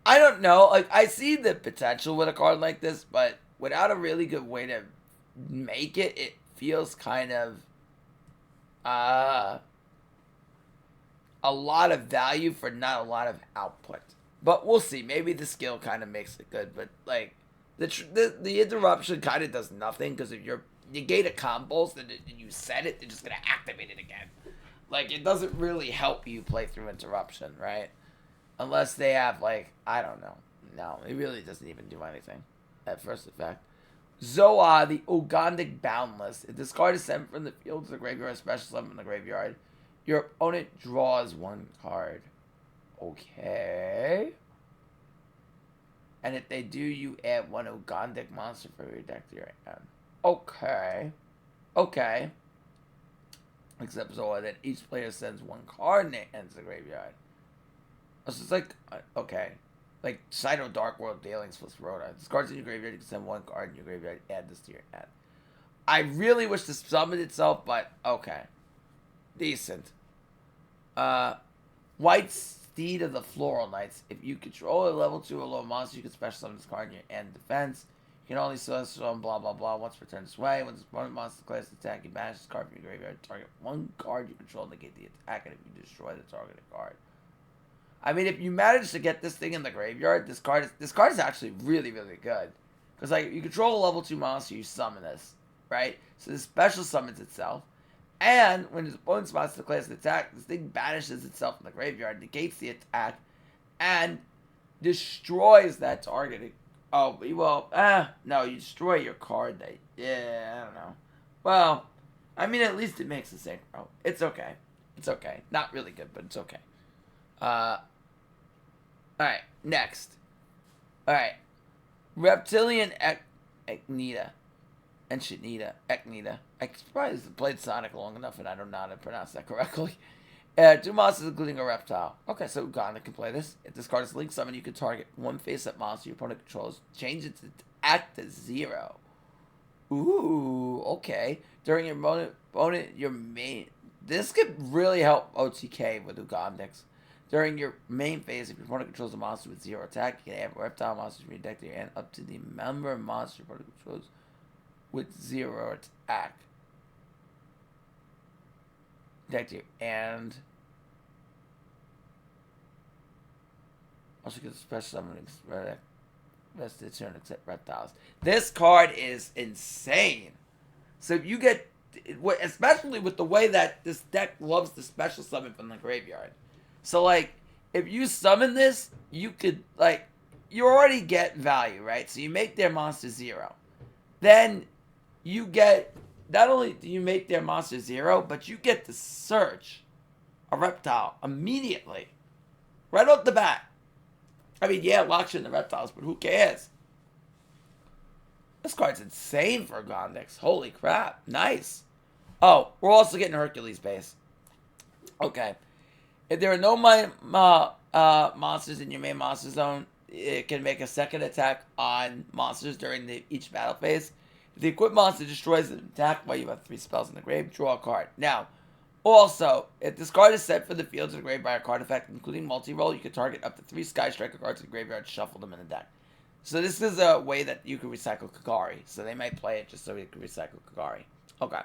I don't know. Like, I see the potential with a card like this, but without a really good way to make it, it feels kind of a lot of value for not a lot of output. But we'll see. Maybe the skill kind of makes it good. But like the interruption kind of does nothing, because if you're negate a combos and you set it, they're just gonna activate it again. Like, it doesn't really help you play through interruption, right? Unless they have, like, I don't know. No, it really doesn't even do anything at first effect. Zoa, the Ogdoadic Boundless. If this card is sent from the field to the graveyard, special summon from the graveyard, your opponent draws one card. Okay. And if they do, you add one Ogdoadic monster for your deck to your hand. Okay. Okay. Except Zoa, that each player sends one card and it ends the graveyard. So it's like, okay. Like, Cyto Dark World, Duel Links plus Rhoda. This card's in your graveyard, you can send one card in your graveyard, add this to your hand. I really wish this summoned itself, but okay. Decent. White Steed of the Floral Knights. If you control a level 2 or low monster, you can special summon this card in your end defense. You can only special summon blah blah blah once per turn this way. When this opponent monster declares an attack, you banish this card from your graveyard. Target one card you control, negate the attack, and if you destroy the targeted card. I mean, if you manage to get this thing in the graveyard, this card is actually really, really good. Because, like, you control a level 2 monster, you summon this, right? So this special summons itself. And when his opponent's monster declares an attack, this thing banishes itself in the graveyard, negates the attack, and destroys that target. Oh, well, no, you destroy your card. Yeah, I don't know. Well, I mean, at least it makes the synchro. It's okay. It's okay. Not really good, but it's okay. Alright, next. Alright. Reptilian Eknita. And Shinita. Eknita. I probably played Sonic long enough and I don't know how to pronounce that correctly. 2 monsters including a reptile. Okay, so Uganda can play this. If this card is link summon, you can target one face-up monster your opponent controls. Change its attack to 0. Ooh, okay. During your opponent, your main... This could really help OTK with Ugandics. During your main phase, if your opponent controls a monster with 0 attack, you can add reptile monsters from your deck to your hand up to the member monster your opponent controls with 0 attack. Deck to your hand. Also get a special summon rest of the turn except reptiles. This card is insane. So you get, especially with the way that this deck loves the special summon from the graveyard. So, like, if you summon this, you could, like, you already get value, right? So you make their monster 0. Then you get, not only do you make their monster 0, but you get to search a reptile immediately. Right off the bat. I mean, yeah, it locks you in the reptiles, but who cares? This card's insane for Gondix. Holy crap. Nice. Oh, we're also getting Hercules base. Okay. If there are no monsters in your main monster zone, it can make a second attack on monsters during each battle phase. If the equipped monster destroys an attack while you have 3 spells in the grave, draw a card. Now, also, if this card is sent from the field to the grave by a card effect, including multi-roll, you can target up to 3 Sky Striker cards in the graveyard, shuffle them in the deck. So this is a way that you can recycle Kagari. So they might play it just so you can recycle Kagari. Okay.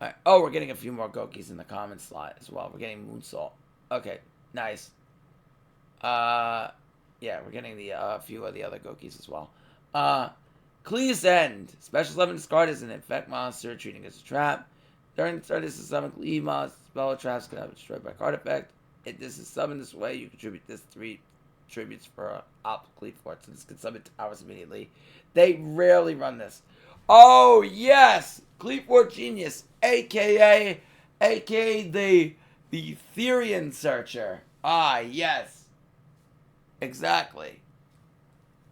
Alright. Oh, we're getting a few more Gokis in the common slot as well. We're getting Moonsault. Okay, nice. Yeah, we're getting the few of the other Gokis as well. Qliphort End. Special summon this card is an infect monster, treating as a trap. During the turn, this is summoned Qliphort monster. Spell or traps can have it destroyed by card effect. If this is summoned this way, you contribute this 3 tributes for Qliphort. So this can summon towers immediately. They rarely run this. Oh, yes! Qliphort Genius, aka the Therian Searcher. Ah, yes. Exactly.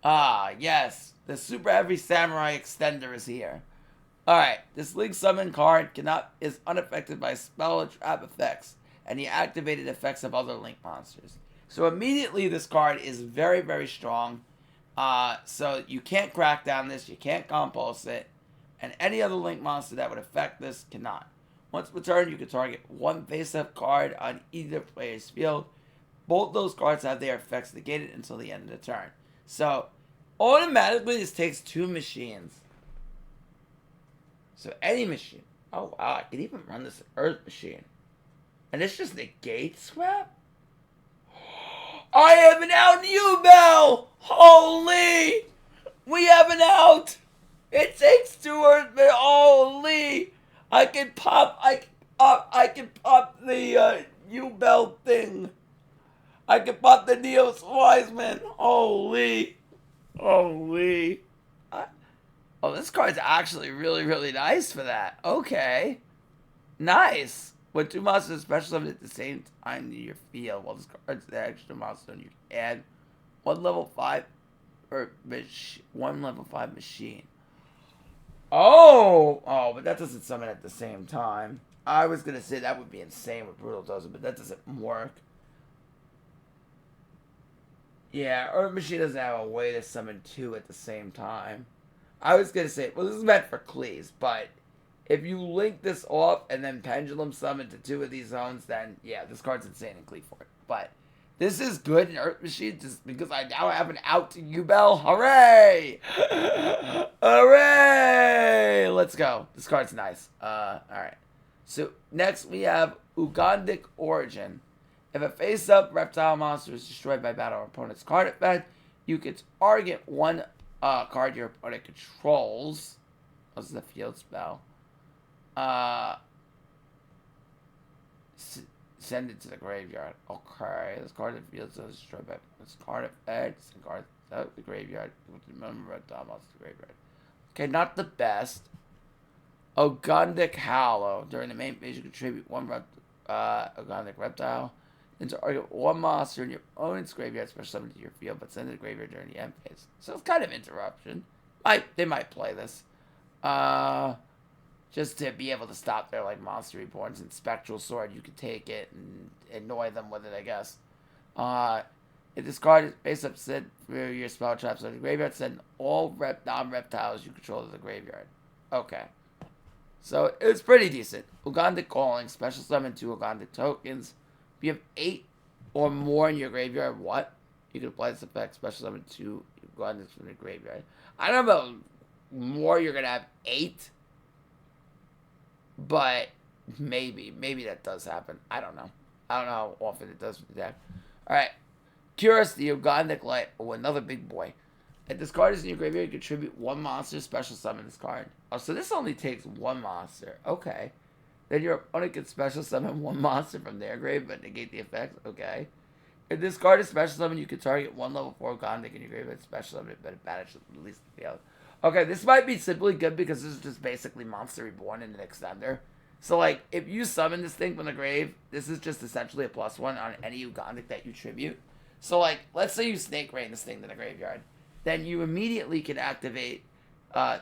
Ah, yes. The Super Heavy Samurai Extender is here. Alright, this Link Summon card is unaffected by spell or trap effects and the activated effects of other Link monsters. So immediately this card is very, very strong. So you can't crack down this, you can't compulse it, and any other Link monster that would affect this cannot. Once per turn, you can target 1 face-up card on either player's field. Both those cards have their effects negated until the end of the turn. So automatically this takes 2 machines. So any machine. Oh wow, I can even run this Earth machine. And this just negates swap? I have an out U-Bell! Holy! We have an out! It takes 2 Earth, but holy! I can pop the U-Bell thing. I can pop the Neos Wiseman. Holy. Holy. Oh, this card's actually really, really nice for that. Okay. Nice. When 2 monsters special summon at the same time in your field, while this card's the extra monster, you can add 1 level 5 or 1 level 5 machine. Oh, but that doesn't summon at the same time. I was gonna say that would be insane what Brutal does, but that doesn't work. Yeah, Earth Machine doesn't have a way to summon 2 at the same time. I was gonna say, well, this is meant for Qliphort, but if you link this off and then Pendulum summon to 2 of these zones, then yeah, this card's insane in Qliphort. But this is good in Earth Machine just because I now have an out to U-Bell. Hooray! Hooray! Let's go. This card's nice. Alright. So next we have Ogdoadic Origin. If a face-up reptile monster is destroyed by battle or opponent's card effect, you can target 1 card your opponent controls. What's the field spell? Send it to the graveyard. Okay, this card in the field is destroyed by this card effects and cards out the graveyard. Remember reptile monster graveyard. Okay, not the best. Ogdoadic Hallow. During the main phase, you contribute 1 Ogdoadic reptile. Then target 1 monster in your opponent's graveyard, special summon to your field, but send it to the graveyard during the end phase. So it's kind of interruption. They might play this. Just to be able to stop their like monster reborns and Spectral Sword, you could take it and annoy them with it, I guess. If this card is face up, send through your spell traps on the graveyard, send all non-reptiles you control to the graveyard. Okay. So it's pretty decent. Ogdoadic Calling, special summon 2 Ogdoadic tokens. If you have 8 or more in your graveyard, you can apply this effect, special summon 2 Ogdoadics from the graveyard. I don't know about more, you're going to have 8. But maybe that does happen. I don't know. I don't know how often it does with the deck. Alright. Curious, the Ogdoadic Light. Oh, another big boy. If this card is in your graveyard, you contribute 1 monster, special summon this card. Oh, so this only takes 1 monster. Okay. Then your opponent can special summon 1 monster from their grave, but negate the effect. Okay. If this card is special summon, you can target 1 level 4 Ogdoadic in your graveyard, special summon it, but it banishes at least the field. Okay, this might be simply good because this is just basically Monster Reborn in an extender. So, like, if you summon this thing from the grave, this is just essentially a +1 on any Ogdoadic that you tribute. So, like, let's say you Snake Rain this thing to the graveyard. Then you immediately can activate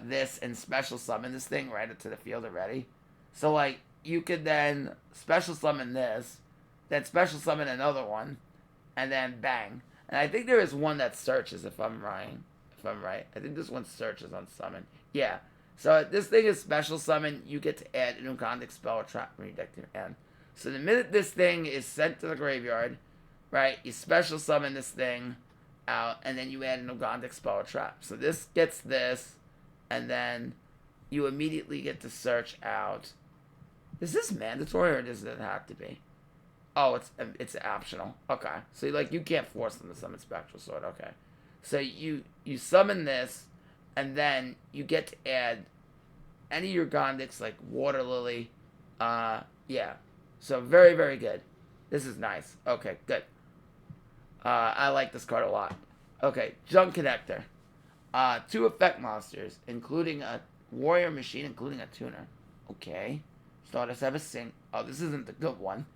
this and special summon this thing right into the field already. So, like, you could then special summon this, then special summon another one, and then bang. And I think there is one that searches, if I'm right. I think this one searches on summon. Yeah. So this thing is special summon. You get to add an Ogdoadic spell or trap from your deck to your hand. So the minute this thing is sent to the graveyard, right, you special summon this thing out, and then you add an Ogdoadic spell or trap. So this gets this, and then you immediately get to search out. Is this mandatory or does it have to be? Oh, it's optional. Okay. So like you can't force them to summon Spectral Sword. Okay. So you summon this, and then you get to add any of your Ogdoadics like Water Lily. Yeah. So very, very good. This is nice. Okay, good. I like this card a lot. Okay, Junk Connector. 2 effect monsters, including a warrior machine, including a tuner. Okay. Starters have a sync. Oh, this isn't the good one.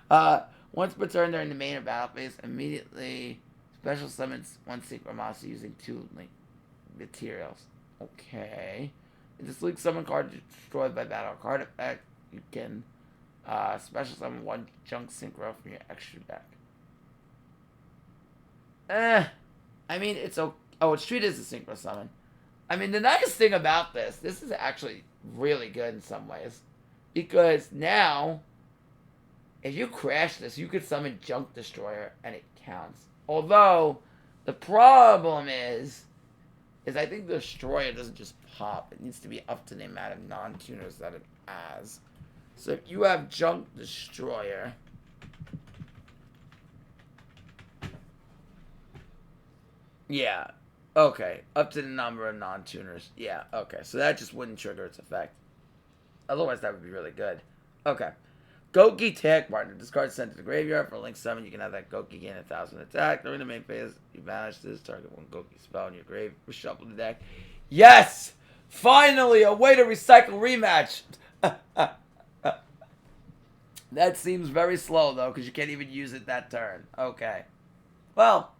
Once per turn during the main or battle phase, immediately special summons 1 Synchro monster using 2 link materials. Okay. If this link summon card is destroyed by battle or card effect, you can special summon 1 Junk Synchro from your extra deck. I mean, it's okay. Oh, it's treated as a Synchro summon. I mean, the nice thing about this is actually really good in some ways. Because now, if you crash this, you could summon Junk Destroyer and it counts. Although, the problem is, is I think the Destroyer doesn't just pop. It needs to be up to the amount of non-tuners that it has. So if you have Junk Destroyer... Yeah. Okay. Up to the number of non-tuners. Yeah. Okay. So that just wouldn't trigger its effect. Otherwise, that would be really good. Okay. Gouki Tag Partner. Discard sent to the graveyard. For link 7, you can have that Gouki gain 1,000 attack. During the main phase, you banish this. Target one Gouki spell in your grave. Reshuffle the deck. Yes! Finally! A way to recycle rematch! That seems very slow, though, because you can't even use it that turn. Okay. Well...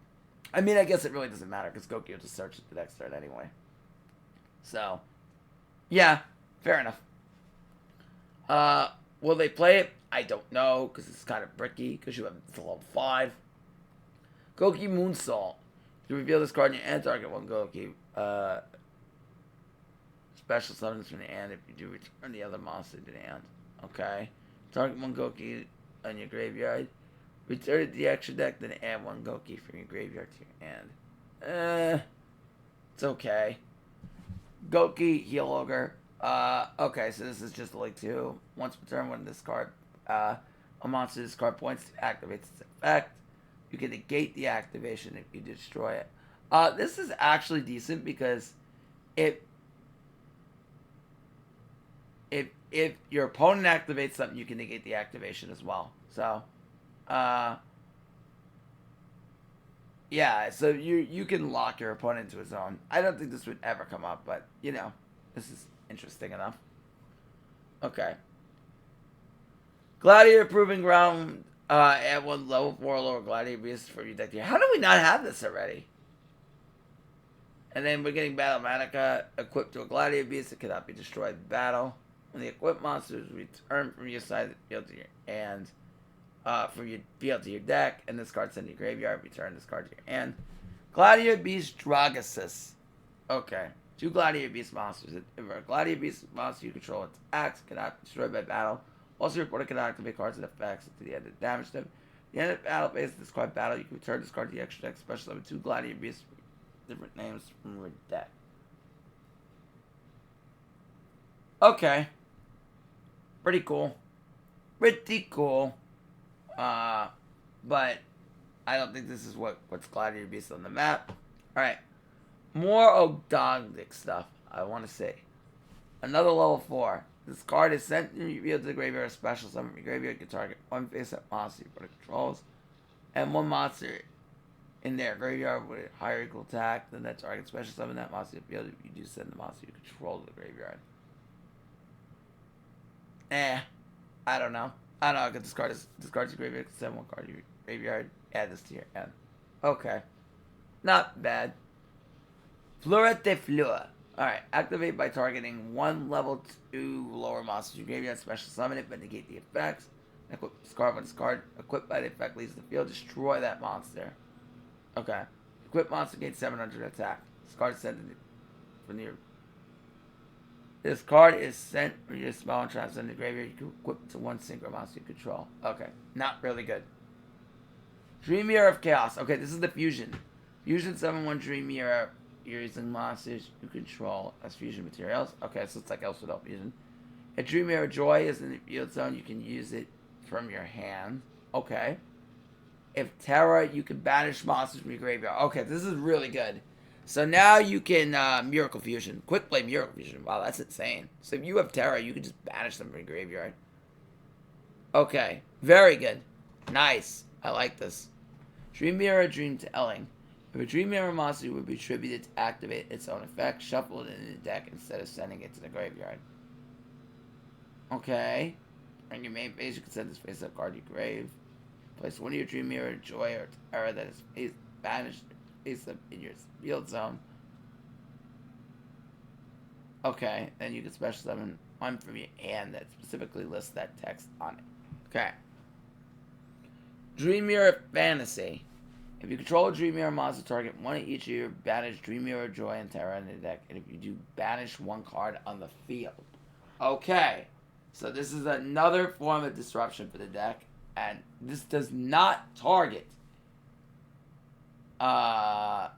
I mean, I guess it really doesn't matter, because Gouki will just search it the next turn anyway. So, yeah, fair enough. Will they play it? I don't know, because it's kind of bricky, because you have it's a level 5. Gouki Moonsault. You reveal this card in your hand, target one Gouki. Special summons from the hand if you do return the other monster to the hand. Okay. Target one Gouki on your graveyard. Return the extra deck, then add one Gouki from your graveyard to your hand. It's okay. Gouki, Heal Ogre. Okay, so this is just like 2. Once per turn, when this card, a monster discard points activates its effect. You can negate the activation if you destroy it. This is actually decent because if your opponent activates something, you can negate the activation as well. So, yeah, so you can lock your opponent into a zone. I don't think this would ever come up, but, you know, this is interesting enough. Okay. Gladiator Proving Ground, add 1 level 4 lower Gladiator Beast for your deck here. How do we not have this already? And then we're getting Battle Manica equipped to a Gladiator Beast that cannot be destroyed in battle. When the equipped monsters return from your side of the field to your hand, from your field to your deck, and this card's in your graveyard, return this card to your hand. Gladiator Beast Dragosis. Okay. 2 Gladiator Beast monsters. If a Gladiator Beast monster you control attacks, cannot be destroyed by battle. Also, your opponent cannot activate cards and effects to the end of the damage them. At the end of the battle phase of this card battle, you can return this card to the extra deck, special summon 2 Gladiator Beasts with different names from your deck. Okay. Pretty cool. Pretty cool. But I don't think this is what's Gladiator Beast on the map. Alright. More Ogdoadic stuff, I want to say. Another level 4. This card is sent and revealed to the graveyard. A special summon from your graveyard. You can target 1 face-up monster your opponent controls. And 1 monster in their graveyard with a higher equal attack than that target. Special summon that monster to the field if you do send the monster you control to the graveyard. I don't know. I don't know, because discard your graveyard, send 1 card to your graveyard, add this to your end. Okay. Not bad. Fleur de Fleur. Alright, activate by targeting 1 level 2 lower monster to your graveyard, special summon it, but negate the effects. Equip this card when this card equipped by the effect leaves the field, destroy that monster. Okay. Equip monster gains 700 attack. This card is sent from your... This card is sent from your spell and traps in the graveyard. You can equip it to 1 Synchro monster you control. Okay. Not really good. Dream Mirror of Chaos. Okay, this is the fusion. Fusion 7-1 Dream Mirror. You're using monsters you control as fusion materials. Okay, so it's like else without fusion. If Dream Mirror Joy is in the field zone, you can use it from your hand. Okay. If Terra, you can banish monsters from your graveyard. Okay, this is really good. So now you can Miracle Fusion. Quick play Miracle Fusion. Wow, that's insane. So if you have Terra, you can just banish them from your graveyard. Okay, very good. Nice. I like this. Dream Mirror Dream Telling. If a Dream Mirror monster would be attributed to activate its own effect, shuffle it in the deck instead of sending it to the graveyard. Okay. On your main phase, you can send this face-up card to your grave. Place 1 of your Dream Mirror Joy or Terror that is banished face-up in your field zone. Okay. Then you can special summon 1 from your hand that specifically lists that text on it. Okay. Dream Mirror Fantasy. If you control a Dream Mirror monster, target 1 of each of your banished Dream Mirror Joy and Terror in the deck. And if you do, banish 1 card on the field. Okay. So this is another form of disruption for the deck. And this does not target if a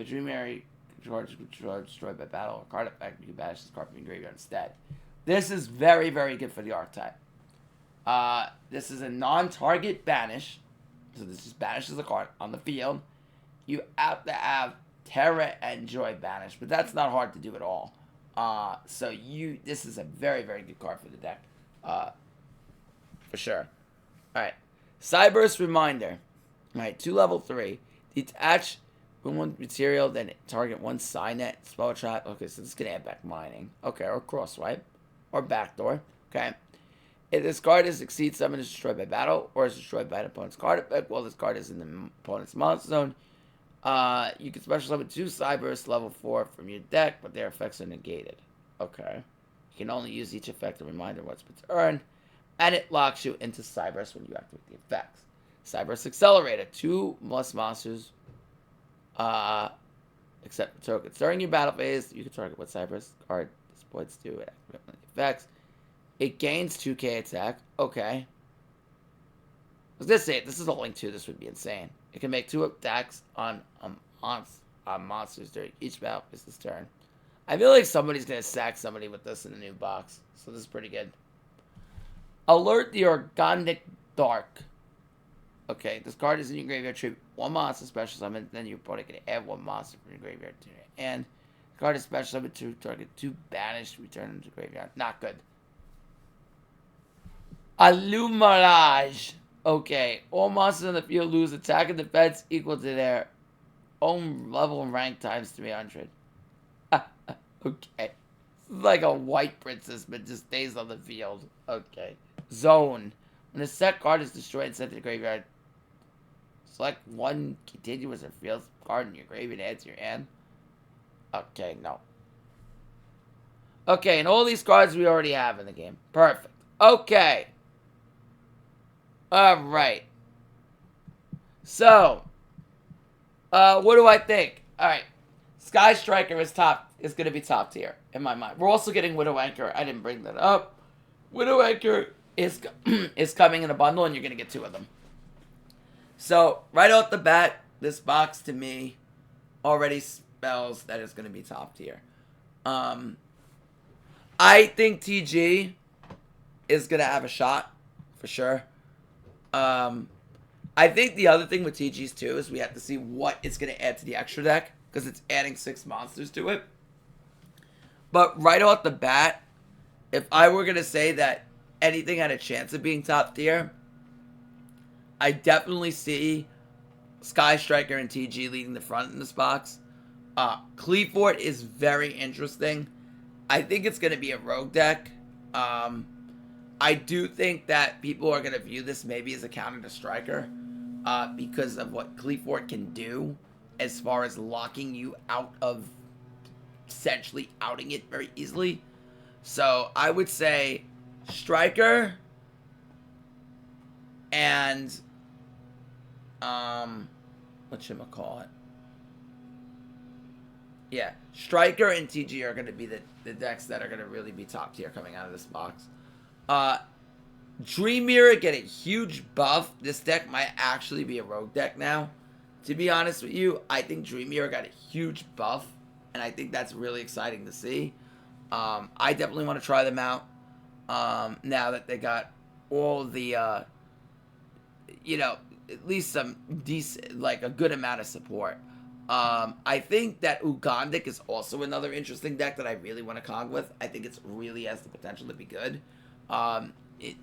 Dream Mirror card destroyed by battle or card effect, you can banish this card from your graveyard instead. This is very, very good for the archetype. This is a non-target banish, so this just banishes a card on the field. You have to have Terra and Joy banished, but that's not hard to do at all. This is a very, very good card for the deck, for sure. All right, Cyberse Reminder. All right, 2 level 3. Detach from one material, then target one Signet, spell trap. Okay, so this is gonna add back mining. Okay, or cross swipe, or backdoor. Okay. If this card is exceeds summon, is destroyed by battle, or is destroyed by an opponent's card effect while this card is in the opponent's monster zone, you can special summon 2 Cyberse level 4 from your deck, but their effects are negated. Okay. You can only use each effect to reminder once per turn, and it locks you into Cyberse when you activate the effects. Cyberse Accelerator. 2 plus monsters, except tokens. During your battle phase, you can target what Cyberse card displays to activate one of the effects. It gains 2k attack. Okay. I was gonna say, if this is a link 2, this would be insane. It can make 2 attacks on monsters during each battle phase this turn. I feel like somebody's gonna sack somebody with this in the new box, so this is pretty good. Alert the Organic Dark. Okay, this card is in your graveyard. Tribute 1 monster special summon, then your opponent can add 1 monster from your graveyard to your hand. The card is special summon to target 2 banished, return them to graveyard. Not good. Illuminage. Okay, all monsters on the field lose attack and defense equal to their own level and rank times 300. Okay. This is like a white princess, but just stays on the field. Okay. Zone. When a set card is destroyed and sent to the graveyard, select 1 continuous or field card in your graveyard and add to your hand. Okay, no. Okay, and all these cards we already have in the game. Perfect. Okay. Alright. So, what do I think? Alright. Sky Striker is going to be top tier in my mind. We're also getting Widow Anchor. I didn't bring that up. Widow Anchor is coming in a bundle, and you're going to get 2 of them. So, right off the bat, this box to me already spells that it's going to be top tier. I think TG is going to have a shot, for sure. I think the other thing with TGs too is we have to see what it's going to add to the extra deck, because it's adding 6 monsters to it. But right off the bat, if I were going to say that anything had a chance of being top tier, I definitely see Sky Striker and TG leading the front in this box. Qliphort is very interesting. I think it's going to be a rogue deck. I do think that people are going to view this maybe as a counter to Striker, because of what Qliphort can do as far as locking you out of essentially outing it very easily. So I would say Striker and whatchamacallit? Yeah, Striker and TG are going to be the decks that are going to really be top tier coming out of this box. Dream Mirror get a huge buff. This deck might actually be a rogue deck now. To be honest with you, I think Dream Mirror got a huge buff, and I think that's really exciting to see. I definitely want to try them out now that they got all the, at least some decent, like a good amount of support. I think that Ogdoadic is also another interesting deck that I really want to cog with. I think it really has the potential to be good.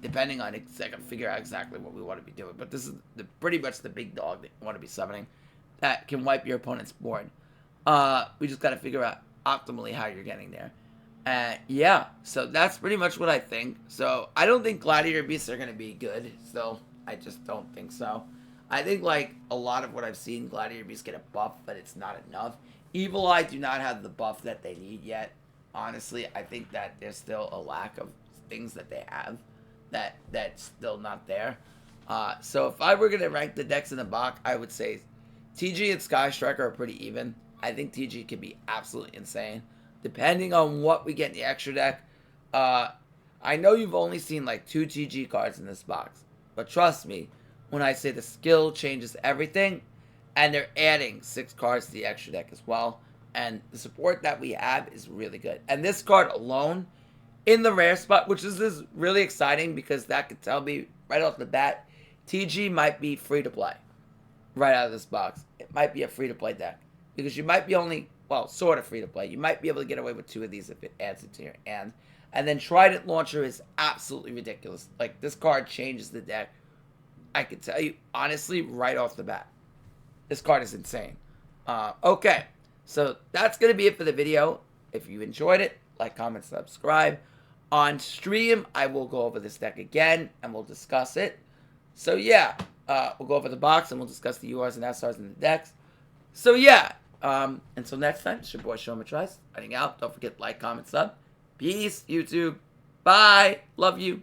Depending on it, I can figure out exactly what we want to be doing. But this is pretty much the big dog that you want to be summoning that can wipe your opponent's board. We just got to figure out optimally how you're getting there. Yeah, so that's pretty much what I think. So I don't think Gladiator Beasts are going to be good still. I just don't think so. I think, like, a lot of what I've seen, Gladiator Beasts get a buff, but it's not enough. Evil Eye do not have the buff that they need yet. Honestly, I think that there's still a lack of things that they have that's still not there. So if I were going to rank the decks in the box, I would say TG and Sky Striker are pretty even. I think TG can be absolutely insane. Depending on what we get in the extra deck. I know you've only seen like 2 TG cards in this box. But trust me, when I say the skill changes everything, and they're adding 6 cards to the extra deck as well. And the support that we have is really good. And this card alone, in the rare spot, which is really exciting because that could tell me right off the bat, TG might be free to play right out of this box. It might be a free to play deck because you might be only, well, sort of free to play. You might be able to get away with 2 of these if it adds it to your hand. And then Trident Launcher is absolutely ridiculous. Like, this card changes the deck. I can tell you, honestly, right off the bat. This card is insane. Okay, so that's going to be it for the video. If you enjoyed it, like, comment, subscribe. On stream, I will go over this deck again, and we'll discuss it. So, yeah, we'll go over the box, and we'll discuss the URs and SRs in the decks. So, yeah, until next time, it's your boy, Sean Matrai, signing out. Don't forget to like, comment, sub. Peace, YouTube. Bye. Love you.